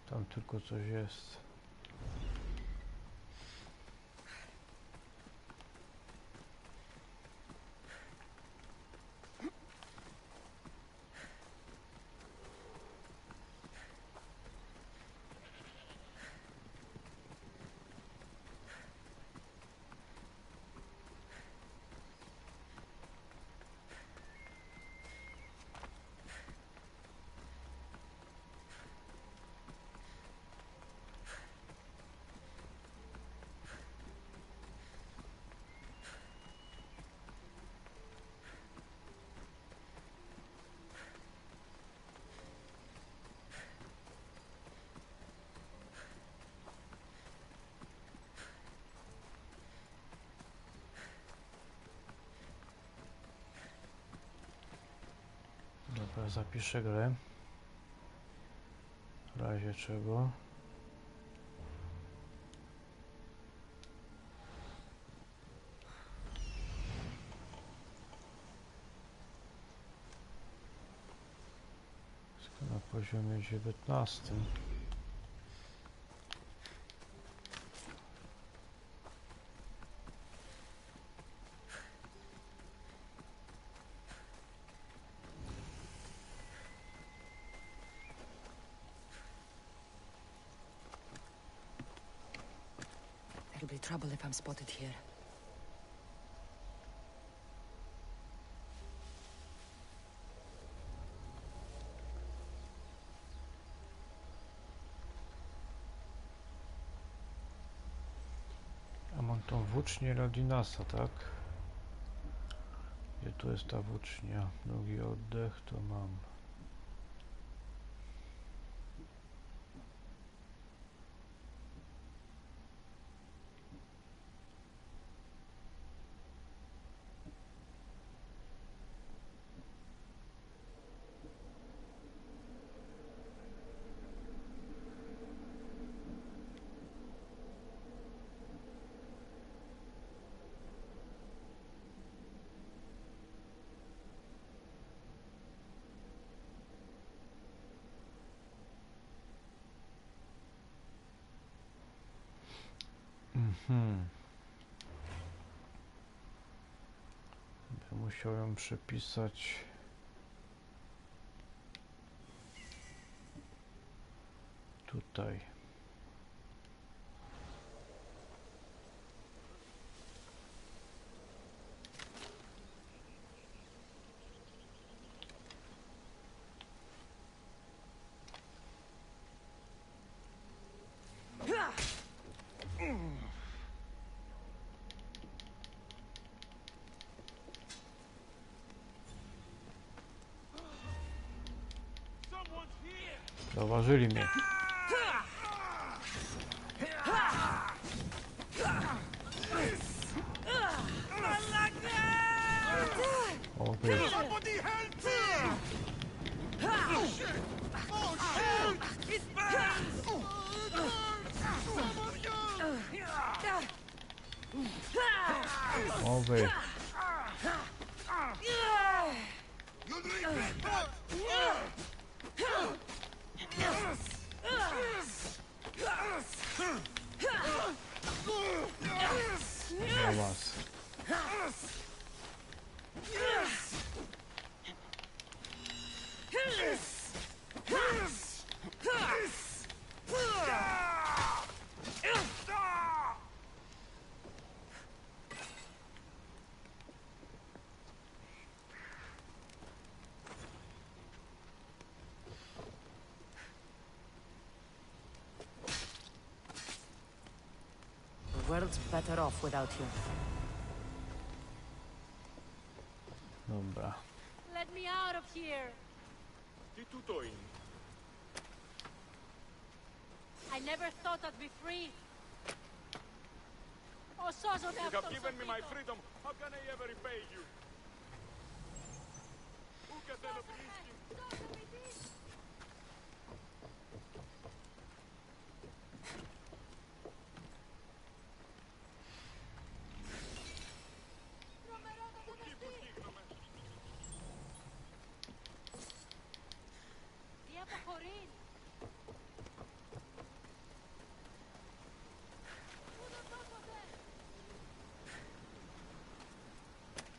Tam tylko coś jest. Dobra, zapiszę grę. W razie czego. Na poziomie 19. There'll be trouble if I'm spotted here. A mam tą włócznie Ladinasa, tak? Gdzie tu jest ta włócznia? Długi oddech to mam. Musiał ją przepisać tutaj. Zauważyli mnie. O, wiesz. O, wiesz. Na was. The world's better off without you. Dobra. Let me out of here. I never thought I'd be free. Oh, You have given me my freedom. How can I ever repay you?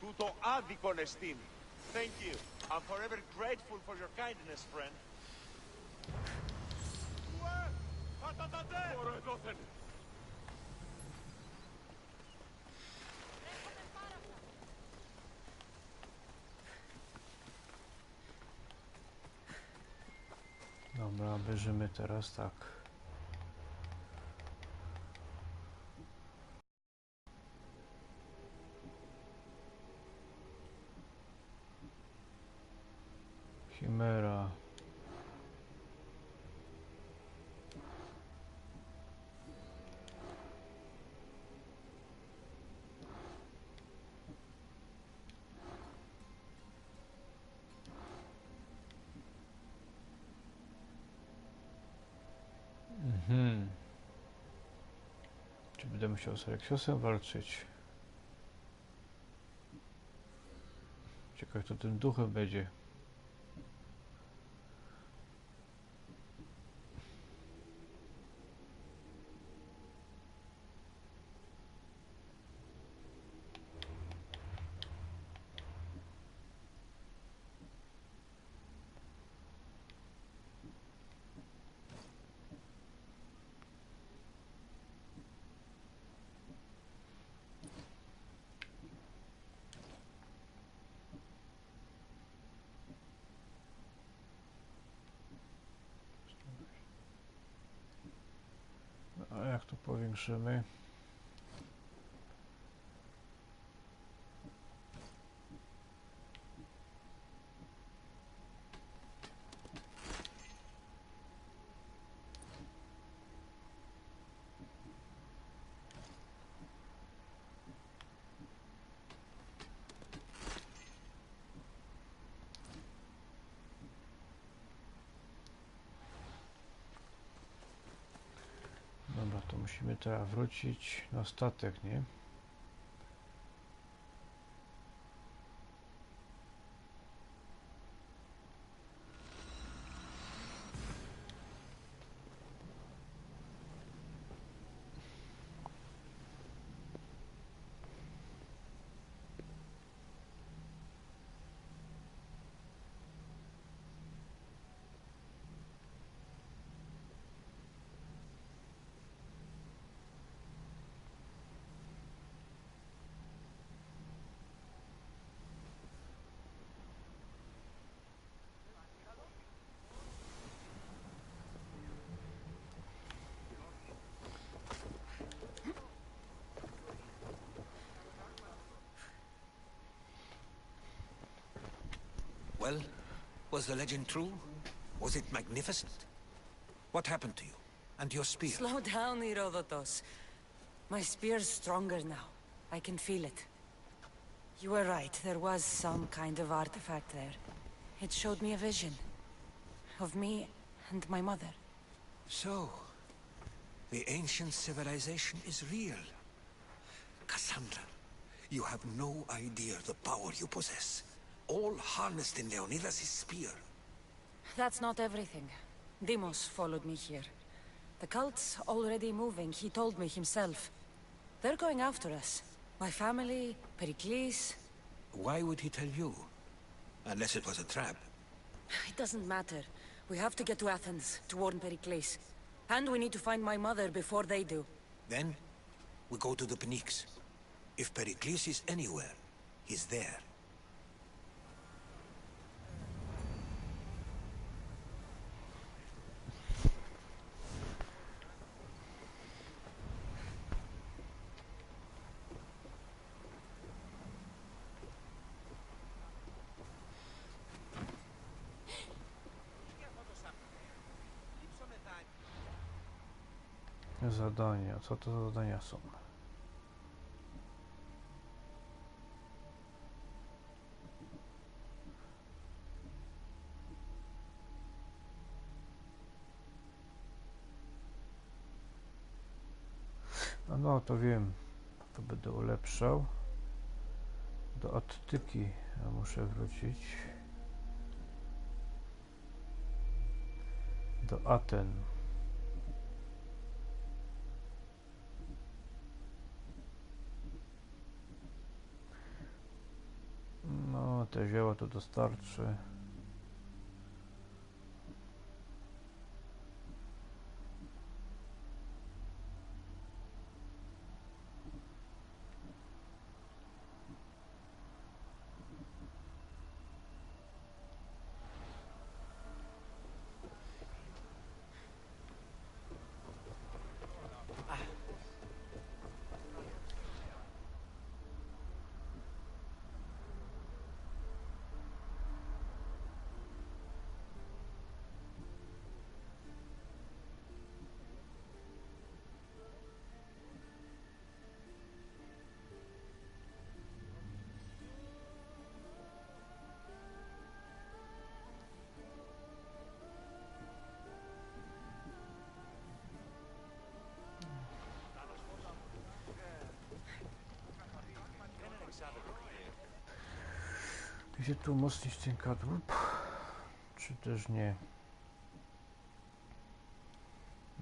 Tutto άδικο εστίν. Thank you. I'm forever grateful for your kindness, friend. Dobra, bierzemy teraz tak. Chimera. Czy będę musiał z Aleksiosem walczyć? Ciekawe, kto tym duchem będzie. A jak to powiększymy? Dobra, to musimy teraz wrócić na statek, nie? Well, was the legend true? Was it magnificent? What happened to you? And your spear? Slow down, Herodotos. My spear's stronger now. I can feel it. You were right, there was some kind of artifact there. It showed me a vision. Of me and my mother. So, the ancient civilization is real. Cassandra, you have no idea the power you possess. All harnessed in Leonidas' spear. That's not everything. Deimos followed me here. The cult's already moving, he told me himself. They're going after us. My family, Pericles. Why would he tell you? Unless it was a trap. It doesn't matter. We have to get to Athens, to warn Pericles. And we need to find my mother before they do. Then, we go to the Pnyx. If Pericles is anywhere, he's there. Zadania. Co to za zadania są? No to wiem. To będę ulepszał. Do Attyki muszę wrócić. Do Aten. No, te zioła to dostarczy. Gdzie tu umocnić ten kadłub? Czy też nie?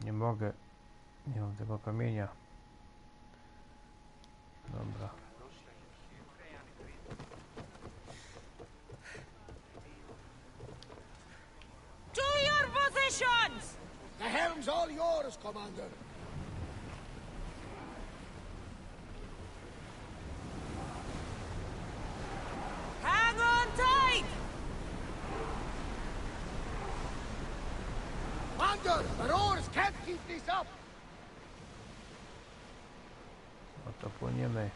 Nie mogę. Nie mam tego kamienia. Dobra. To your positions! The helm's all yours, Commander. Hang on tight! Commander, the rowers can't keep this up. No to płyniemy.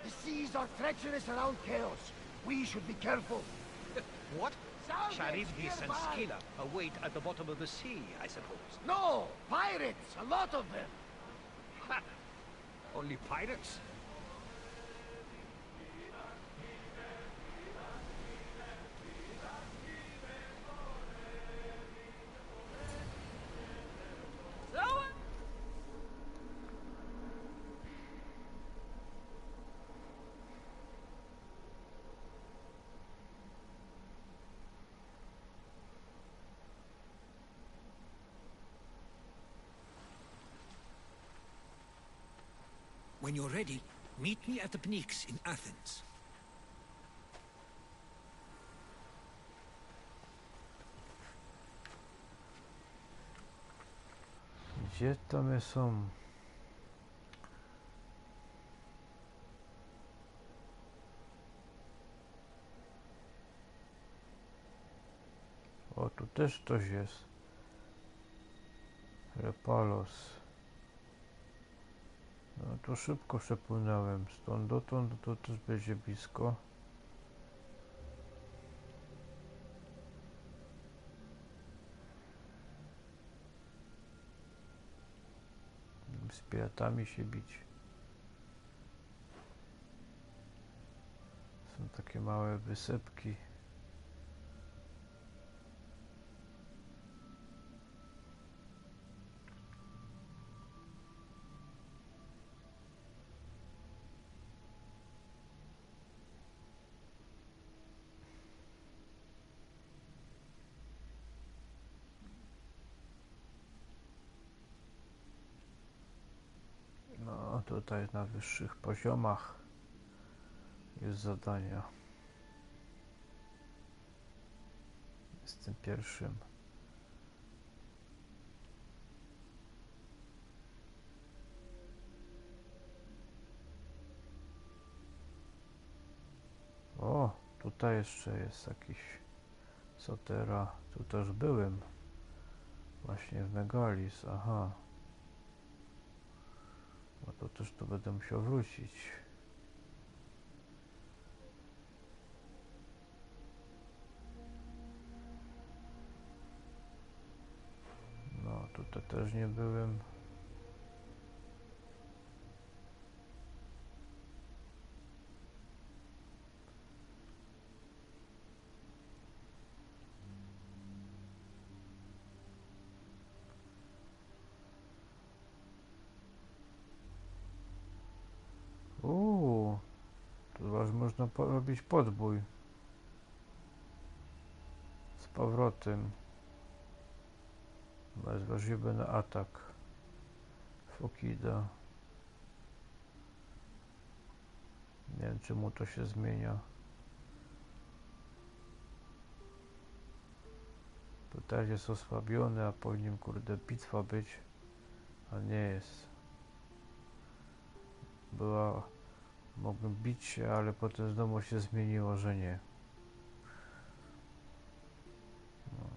The seas are treacherous around Chaos. We should be careful. What? Salvage Charybdis and nearby. Scylla await at the bottom of the sea, I suppose. No! Pirates! A lot of them! Ha! Only pirates? When you're ready, meet me at the Pnyx in Athens. Gdzie to my są? O, tu też coś jest. Repalos. No tu szybko przepłynąłem. Stąd dotąd to też będzie blisko. Z piratami się bić. Są takie małe wysepki. No tutaj na wyższych poziomach jest zadania. Jestem pierwszym. O, tutaj jeszcze jest jakiś Sotera. Tu też byłem. Właśnie w Megalis, aha. No to też tu będę musiał wrócić. No tutaj też nie byłem. Tu aż można robić podbój z powrotem. Bez wrażliwy na atak. Fokida. Nie wiem czemu to się zmienia. Tutaj jest osłabiony, a powinien kurde bitwa być, a nie jest. Mogłem bić się, ale potem znowu się zmieniło, że nie. No.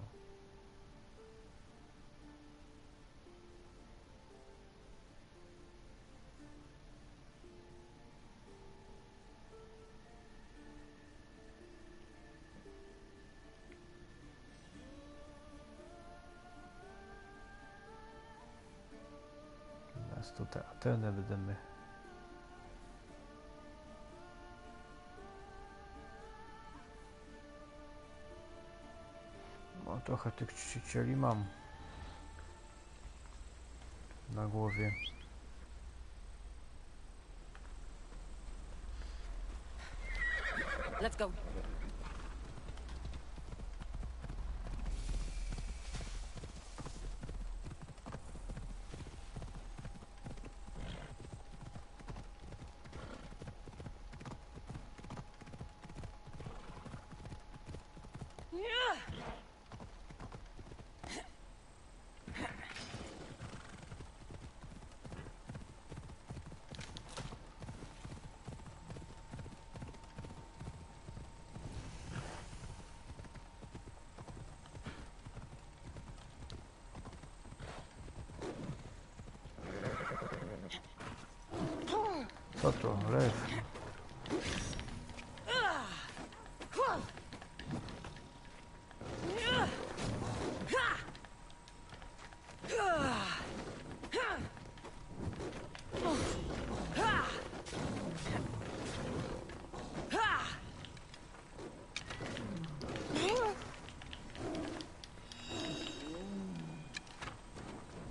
Teraz tutaj Atenę będziemy. No, trochę tych czcicieli mam na głowie. Let's go. Co to? Lew.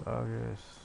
Tak jest.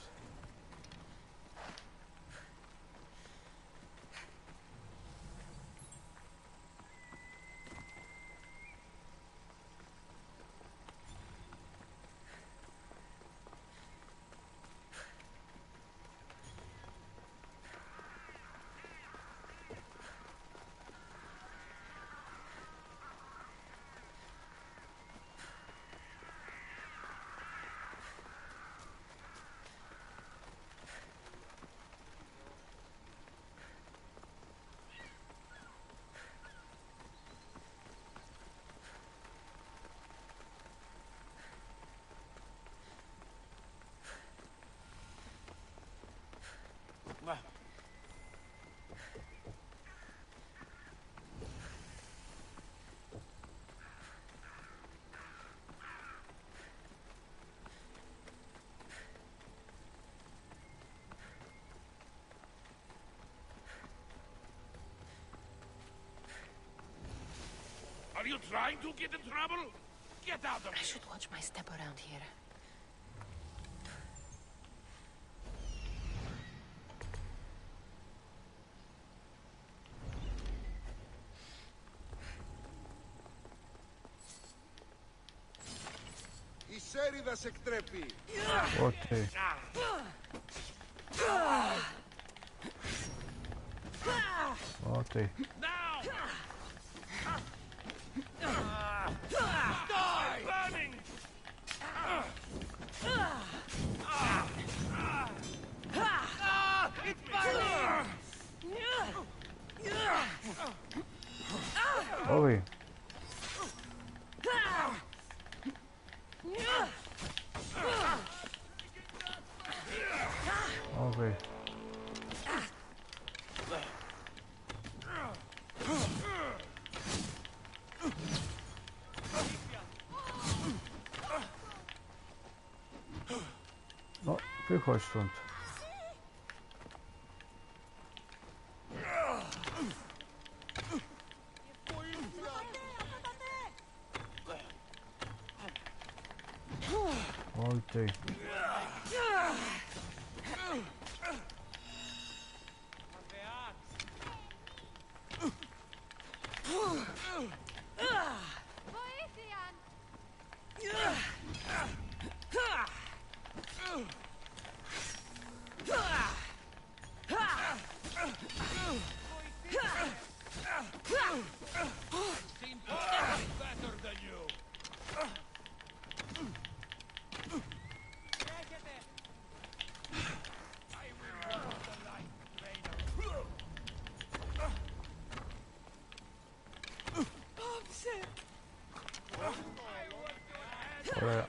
Are you trying to get in trouble? Get out of here! I should watch my step around here. Η σέριδα σε εκτρέπει. Ό,τι. Ό,τι. Oi. Oi. No, wychodź stąd. Oj ty. Ωραία.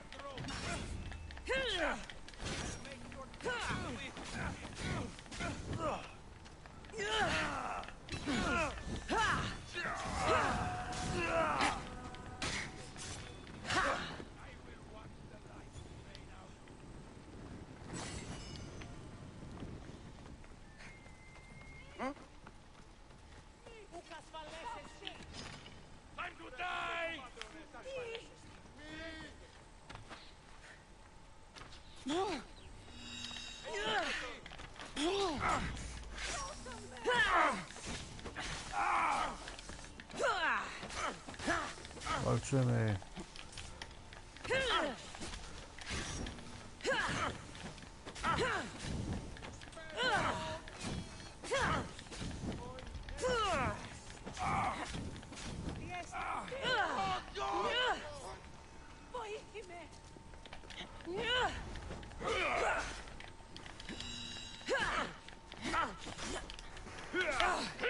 Time to die! Walczymy.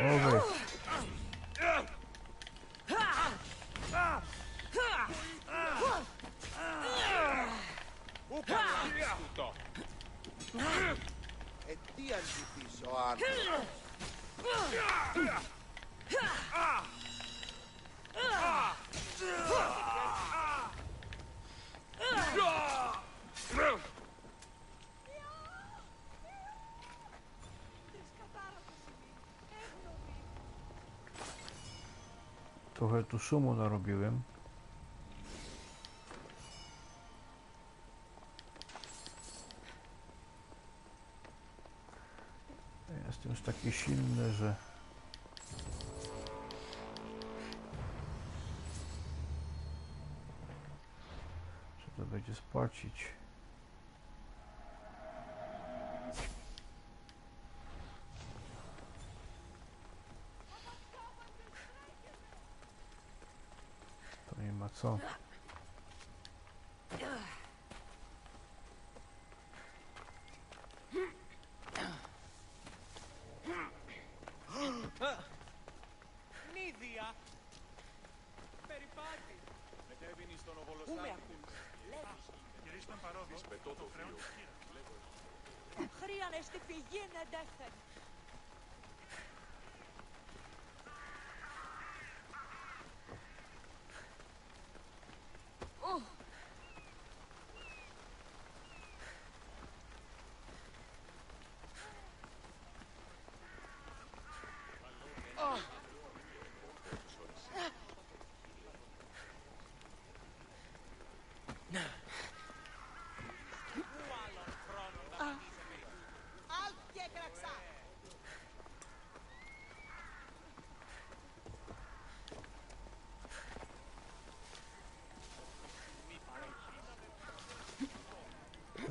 Owy. Τι αν ζητήσω, Άρθρο. Trochę tu szumu narobiłem. Jestem już taki silny, że to będzie spłacić. To nie ma co. Νίδια! Περιπάτη! Μετέβηνε στον Οβολοστάτη. Κυρίστε παρόδος, πετώ το χρέον. Χρειάνε στη φυγή να δέχθεν.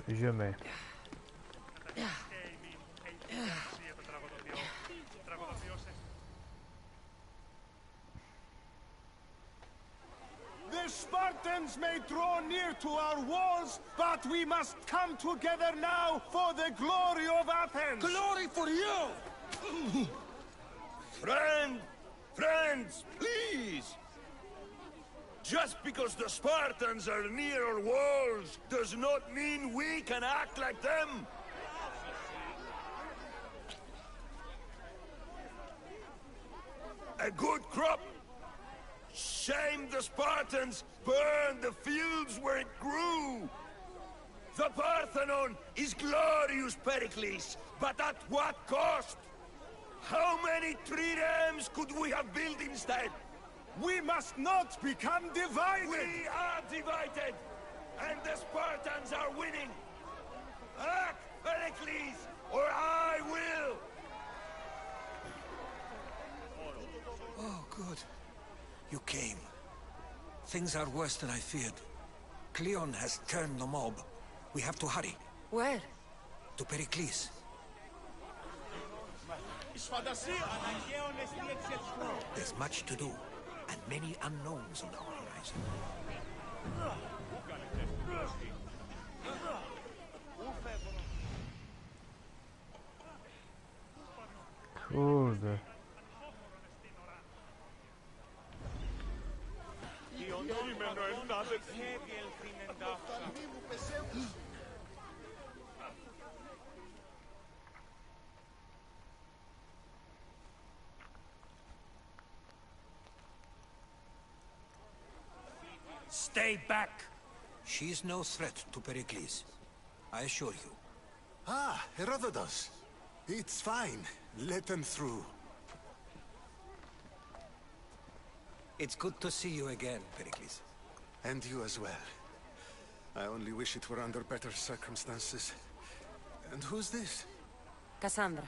Idziemy. The Spartans may draw near to our walls, but we must come together now for the glory of Athens! Glory for you! Friends, please! Just because the Spartans are near our walls does not mean we can act like them! A good crop! Shame the Spartans burned the fields where it grew! The Parthenon is glorious, Pericles, but at what cost? How many triremes could we have built instead? We must not become divided! We are divided! And the Spartans are winning! Act, Pericles, or I will! Oh, good. You came. Things are worse than I feared. Cleon has turned the mob. We have to hurry. Where? To Pericles. There's much to do, and many unknowns on our horizon. Kurde. Stay back! She's no threat to Pericles. I assure you. Ah, Herodotus. It's fine. Let them through. It's good to see you again, Pericles. And you as well. I only wish it were under better circumstances. And who's this? Cassandra.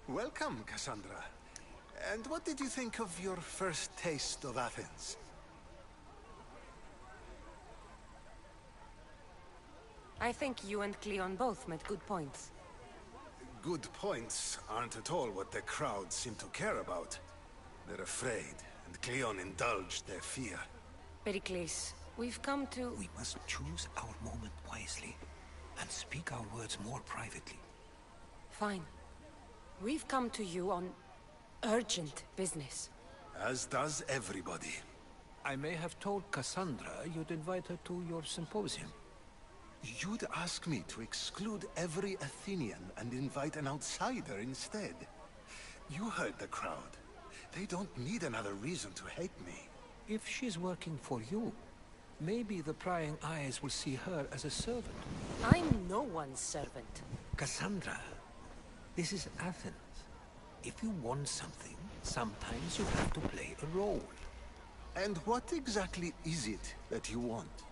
Welcome, Cassandra. And what did you think of your first taste of Athens? I think you and Cleon both made good points. Good points aren't at all what the crowd seem to care about. They're afraid, and Cleon indulged their fear. Pericles, we've come to... We must choose our moment wisely, and speak our words more privately. Fine. We've come to you on urgent business. As does everybody. I may have told Cassandra you'd invite her to your symposium. You'd ask me to exclude every Athenian and invite an outsider instead. You heard the crowd. They don't need another reason to hate me. If she's working for you, maybe the prying eyes will see her as a servant. I'm no one's servant. Cassandra, this is Athens. If you want something, sometimes you have to play a role. And what exactly is it that you want?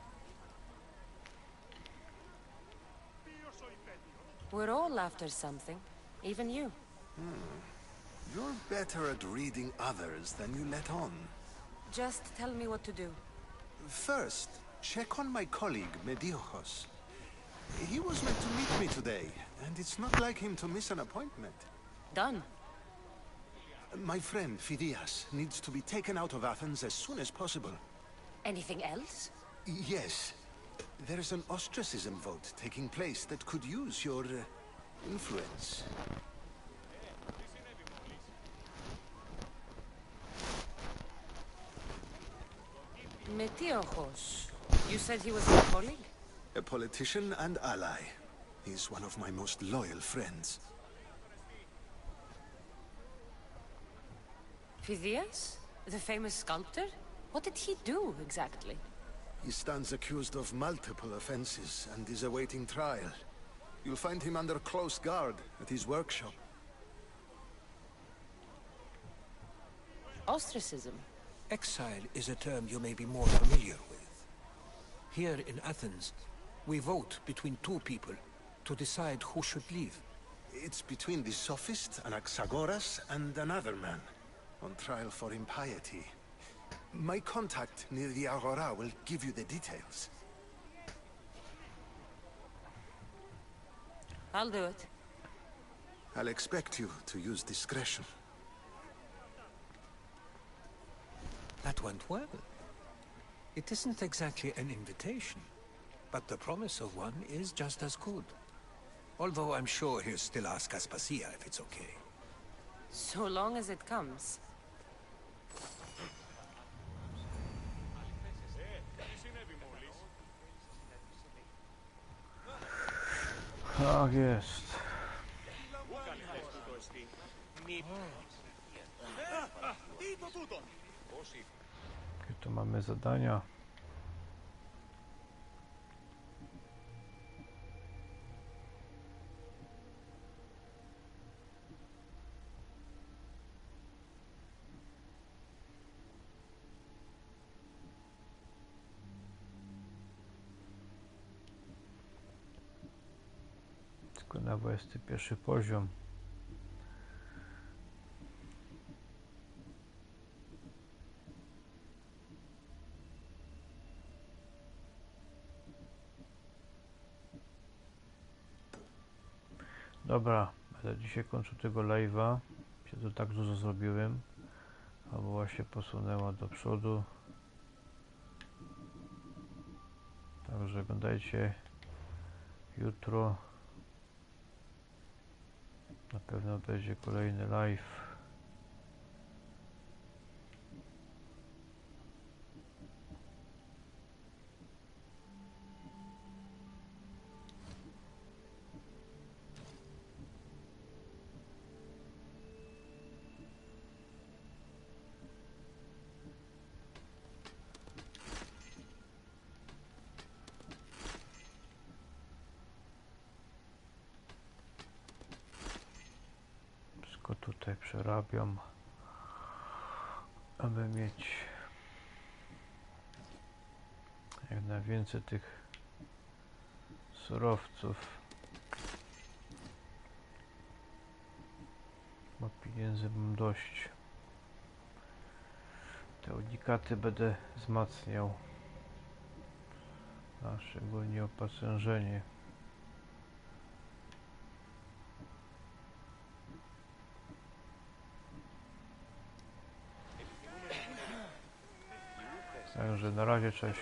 We're all after something. Even you. You're better at reading others than you let on. Just tell me what to do. First, check on my colleague, Mediojos. He was meant to meet me today, and it's not like him to miss an appointment. Done. My friend, Phidias, needs to be taken out of Athens as soon as possible. Anything else? Yes. There's an ostracism vote taking place that could use your influence. Metiochos. You said he was your colleague? A politician and ally. He's one of my most loyal friends. Phidias? The famous sculptor? What did he do, exactly? He stands accused of multiple offenses and is awaiting trial. You'll find him under close guard at his workshop. Ostracism? Exile is a term you may be more familiar with. Here in Athens, we vote between two people to decide who should leave. It's between the sophist, Anaxagoras, and another man, on trial for impiety. My contact near the Agora will give you the details. I'll do it. I'll expect you to use discretion. That went well. It isn't exactly an invitation, but the promise of one is just as good. Although I'm sure he'll still ask Aspasia if it's okay. So long as it comes. Tak jest. Jakie tu mamy zadania? Tylko na 21 poziom. Dobra, ale dzisiaj kończę tego live'a. Się to tak dużo zrobiłem. Fabuła się posunęła do przodu. Także oglądajcie jutro. Na pewno będzie kolejny live. Wszystko tutaj przerabiam, aby mieć jak najwięcej tych surowców, bo pieniędzy mam dość. Te unikaty będę wzmacniał, a szczególnie opancerzenie. Także na razie, cześć.